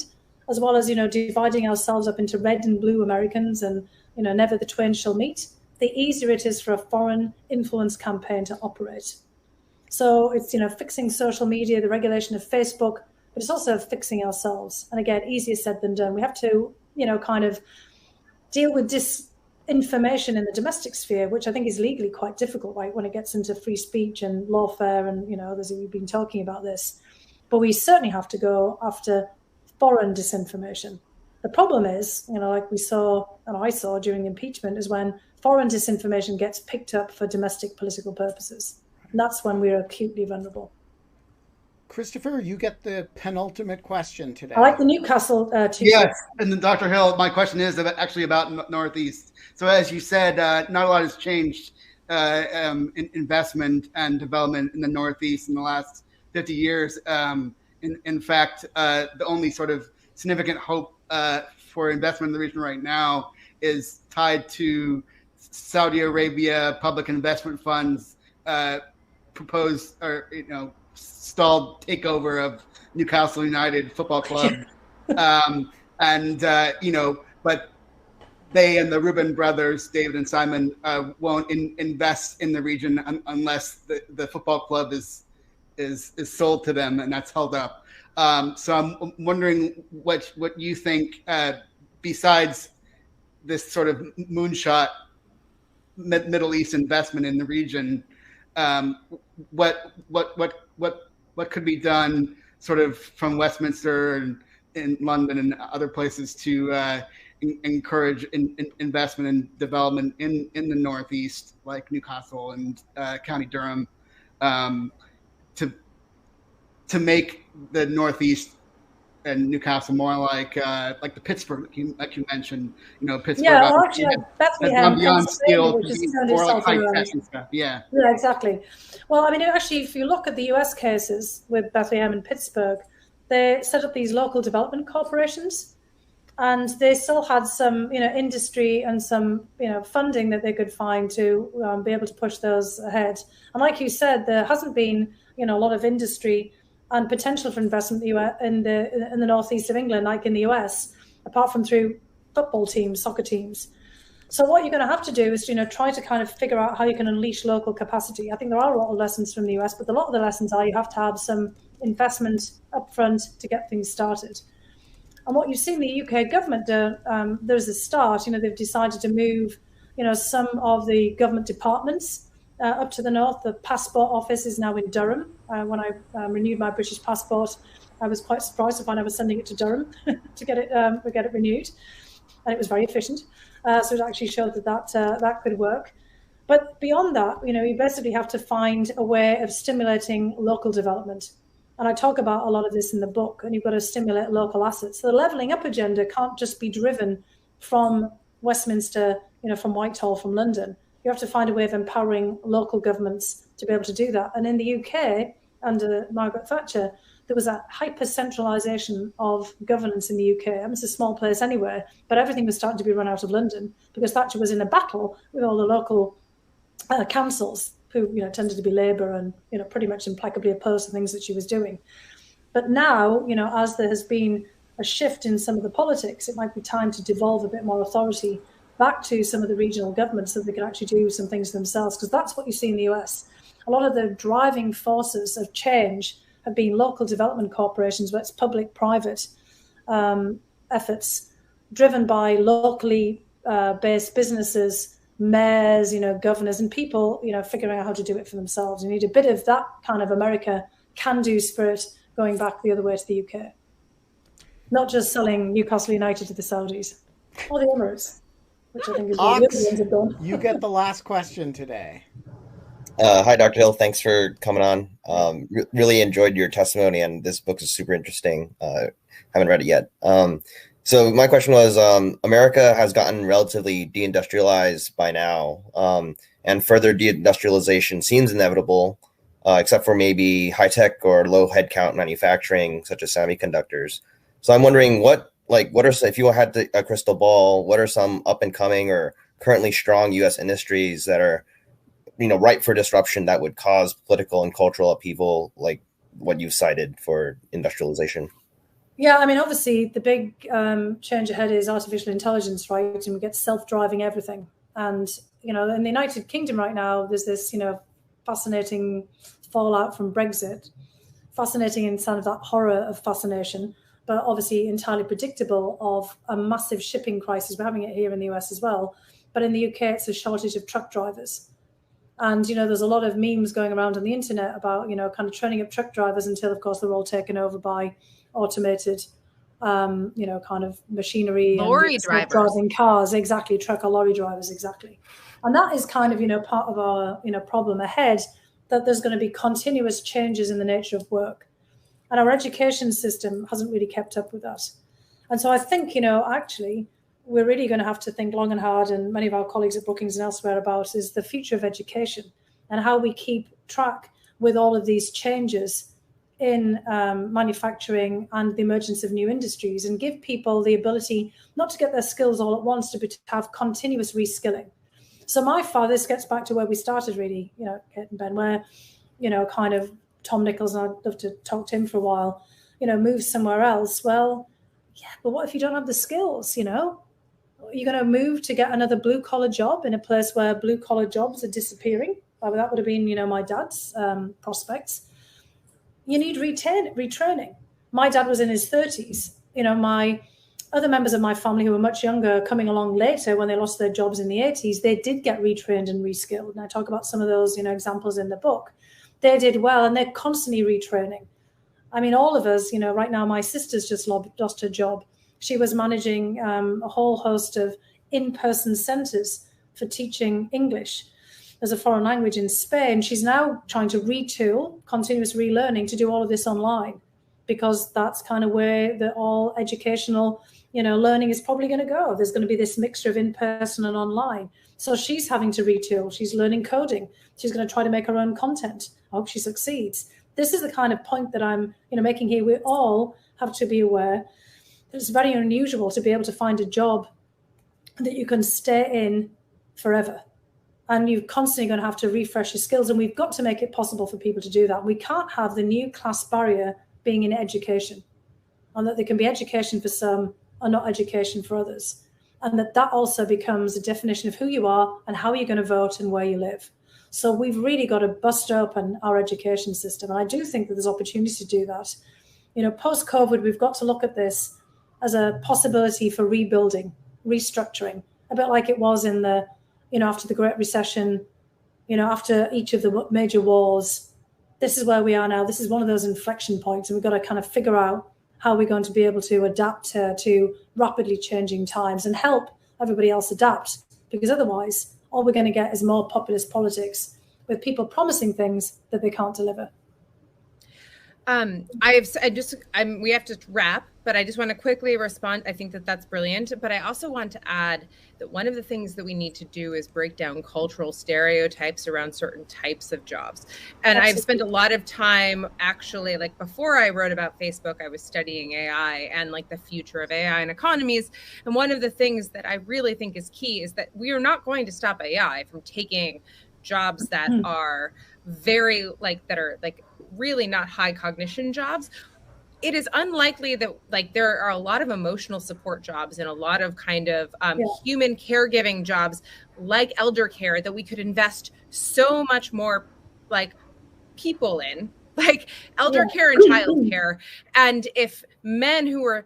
as well as, dividing ourselves up into red and blue Americans and, never the twain shall meet, the easier it is for a foreign influence campaign to operate. So it's, fixing social media, the regulation of Facebook, but it's also fixing ourselves. And again, easier said than done. We have to, kind of deal with disinformation in the domestic sphere, which I think is legally quite difficult, right, when it gets into free speech and lawfare and, others who've been talking about this. But we certainly have to go after foreign disinformation. The problem is, like we saw, and I saw during the impeachment, is when foreign disinformation gets picked up for domestic political purposes. And that's when we're acutely vulnerable. Christopher, you get the penultimate question today. I like the Newcastle Yes, and then Dr. Hill, my question is actually about Northeast. So as you said, not a lot has changed in investment and development in the Northeast in the last 50 years. In fact, the only sort of significant hope for investment in the region right now is tied to Saudi Arabia public investment funds proposed or stalled takeover of Newcastle United Football Club, but they and the Reuben brothers, David and Simon, won't invest in the region unless the football club is sold to them, and that's held up. So I'm wondering what you think, besides this sort of moonshot Middle East investment in the region, what could be done sort of from Westminster and in London and other places to encourage investment and development in the Northeast, like Newcastle and County Durham, to make the Northeast and Newcastle more like the Pittsburgh like you mentioned, Pittsburgh. Yeah, well, actually, Bethlehem, beyond skill, which is more like high tech and stuff. Yeah, exactly. Well, I mean, actually, if you look at the US cases with Bethlehem and Pittsburgh, they set up these local development corporations, and they still had some, industry and some, funding that they could find to be able to push those ahead. And like you said, there hasn't been, a lot of industry and potential for investment in the northeast of England, like in the US, apart from through football teams, soccer teams. So what you're going to have to do is, try to kind of figure out how you can unleash local capacity. I think there are a lot of lessons from the US, but a lot of the lessons are you have to have some investment upfront to get things started. And what you've seen the UK government do, there's a start. They've decided to move, some of the government departments up to the north. The passport office is now in Durham. When I renewed my British passport, I was quite surprised to find I was sending it to Durham to get it renewed, and it was very efficient. So it actually showed that could work. But beyond that, you basically have to find a way of stimulating local development. And I talk about a lot of this in the book, and you've got to stimulate local assets. So the levelling up agenda can't just be driven from Westminster, from Whitehall, from London. You have to find a way of empowering local governments to be able to do that. And in the UK, under Margaret Thatcher, there was a hyper-centralisation of governance in the UK. I mean, it's a small place anyway, but everything was starting to be run out of London because Thatcher was in a battle with all the local councils who, tended to be Labour and, pretty much implacably opposed to things that she was doing. But now, as there has been a shift in some of the politics, it might be time to devolve a bit more authority back to some of the regional governments so they can actually do some things themselves, because that's what you see in the US. A lot of the driving forces of change have been local development corporations, where it's public-private efforts driven by locally based businesses, mayors, governors, and people, figuring out how to do it for themselves. You need a bit of that kind of America can-do spirit going back the other way to the UK. Not just selling Newcastle United to the Saudis or the Emirates, which I think is what the other ones have done. You get the last question today. Hi, Dr. Hill. Thanks for coming on. Really enjoyed your testimony, and this book is super interesting. Haven't read it yet. So my question was, America has gotten relatively deindustrialized by now, and further deindustrialization seems inevitable, except for maybe high-tech or low headcount manufacturing, such as semiconductors. So I'm wondering what are, if you had a crystal ball, what are some up-and-coming or currently strong U.S. industries that are ripe for disruption that would cause political and cultural upheaval, like what you've cited for industrialization? Yeah, I mean, obviously, the big change ahead is artificial intelligence, right? And we get self-driving everything. And, in the United Kingdom right now, there's this, fascinating fallout from Brexit, fascinating in kind of that horror of fascination, but obviously entirely predictable of a massive shipping crisis. We're having it here in the US as well. But in the UK, it's a shortage of truck drivers. And, there's a lot of memes going around on the internet about, kind of training up truck drivers until, of course, they're all taken over by automated, kind of machinery. Lorry and drivers. Driving cars, exactly, truck or lorry drivers, exactly. And that is kind of, part of our, problem ahead, that there's going to be continuous changes in the nature of work. And our education system hasn't really kept up with that. And so I think, actually, we're really going to have to think long and hard, and many of our colleagues at Brookings and elsewhere, about is the future of education and how we keep track with all of these changes in manufacturing and the emergence of new industries, and give people the ability not to get their skills all at once, to have continuous reskilling. So this gets back to where we started, really, Kate and Ben, where, kind of Tom Nichols, and I'd love to talk to him for a while, move somewhere else. Well, yeah, but what if you don't have the skills, You're going to move to get another blue-collar job in a place where blue-collar jobs are disappearing. That would have been, my dad's prospects. You need retraining. My dad was in his 30s. My other members of my family who were much younger, coming along later when they lost their jobs in the 80s, they did get retrained and reskilled. And I talk about some of those, examples in the book. They did well, and they're constantly retraining. I mean, all of us, right now, my sister's just lost her job. She was managing a whole host of in-person centres for teaching English as a foreign language in Spain. She's now trying to retool, continuous relearning, to do all of this online, because that's kind of where all educational, learning is probably going to go. There's going to be this mixture of in-person and online. So she's having to retool. She's learning coding. She's going to try to make her own content. I hope she succeeds. This is the kind of point that I'm, making here. We all have to be aware that it's very unusual to be able to find a job that you can stay in forever. And you're constantly going to have to refresh your skills. And we've got to make it possible for people to do that. We can't have the new class barrier being in education, and that there can be education for some and not education for others. And that also becomes a definition of who you are and how you're going to vote and where you live. So we've really got to bust open our education system. And I do think that there's opportunity to do that. Post-COVID, we've got to look at this as a possibility for rebuilding, restructuring, a bit like it was in the, after the Great Recession, after each of the major wars. This is where we are now. This is one of those inflection points, and we've got to kind of figure out how we're going to be able to adapt to rapidly changing times and help everybody else adapt, because otherwise all we're going to get is more populist politics with people promising things that they can't deliver. We have to wrap, but I just want to quickly respond. I think that that's brilliant, but I also want to add that one of the things that we need to do is break down cultural stereotypes around certain types of jobs. And Absolutely. I've spent a lot of time actually, like before I wrote about Facebook, I was studying AI and like the future of AI and economies. And one of the things that I really think is key is that we are not going to stop AI from taking jobs that are very that are really not high cognition jobs. It is unlikely that there are a lot of emotional support jobs and a lot of kind of human caregiving jobs like elder care that we could invest so much more people in, like elder care and child care. And if men who are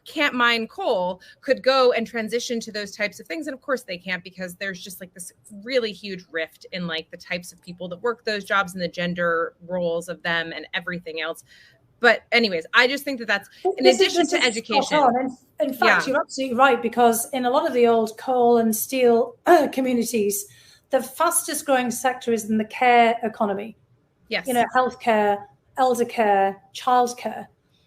can't mine coal could go and transition to those types of things. And of course they can't, because there's just this really huge rift in the types of people that work those jobs and the gender roles of them and everything else. But anyways, I just think that that's in addition to education. In fact, you're absolutely right, because in a lot of the old coal and steel communities, the fastest growing sector is in the care economy. Yes. Healthcare, elder care, childcare.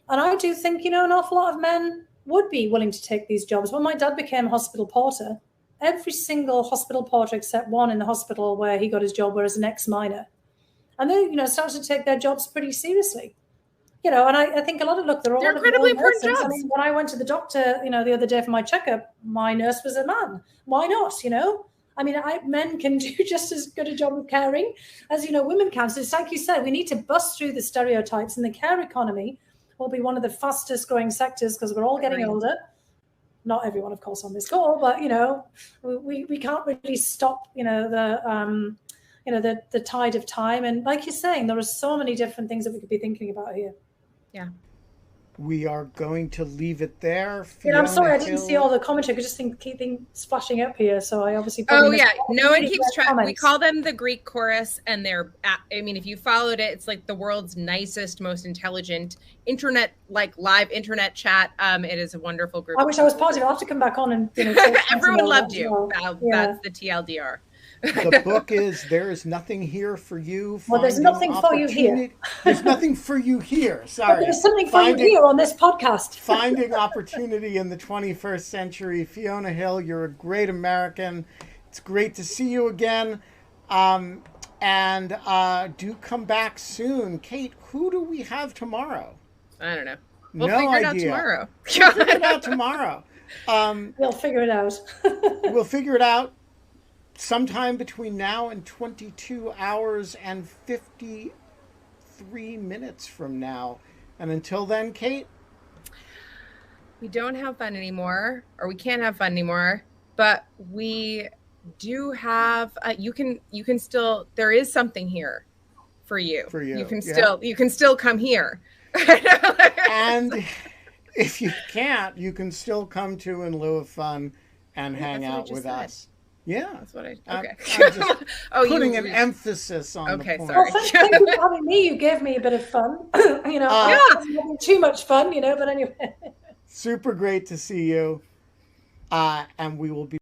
And I do think, an awful lot of men would be willing to take these jobs. When my dad became hospital porter, every single hospital porter except one in the hospital where he got his job was an ex-miner. And they, started to take their jobs pretty seriously. And I think they're all incredibly important jobs. I mean, when I went to the doctor, the other day for my checkup, my nurse was a man. Why not, I mean, men can do just as good a job of caring as, women can. So it's like you said, we need to bust through the stereotypes, and the care economy will be one of the fastest growing sectors because we're all getting older. Not everyone, of course, on this call, but we can't really stop the tide of time. And like you're saying, there are so many different things that we could be thinking about here. Yeah. We are going to leave it there. I'm sorry, I didn't see all the commentary. I just keep things flashing up here, so I obviously. Oh yeah, no one keeps track. We call them the Greek chorus, and they're. I mean, if you followed it, it's the world's nicest, most intelligent internet, live internet chat. It is a wonderful group. I wish I was part of it. I'll have to come back on and. Everyone loved you. Well. That's the TLDR. The book is There Is Nothing Here for You. Well, there's nothing for you here. There's nothing for you here. Sorry. But there's something for you here on this podcast. Finding Opportunity in the 21st Century. Fiona Hill, you're a great American. It's great to see you again. And do come back soon. Kate, who do we have tomorrow? I don't know. We'll figure it out tomorrow. We'll figure it out tomorrow. We'll figure it out. We'll figure it out. Sometime between now and 22 hours and 53 minutes from now. And until then, Kate? We don't have fun anymore, or we can't have fun anymore, but we do have, you can still, there is something here for you. For you. You can still come here. And if you can't, you can still come to In Lieu of Fun and hang out with us. Yeah, that's what okay. I'm just putting an emphasis on the point. Sorry. Well, thank you for having me. You gave me a bit of fun. Not too much fun, but anyway. Super great to see you. And we will be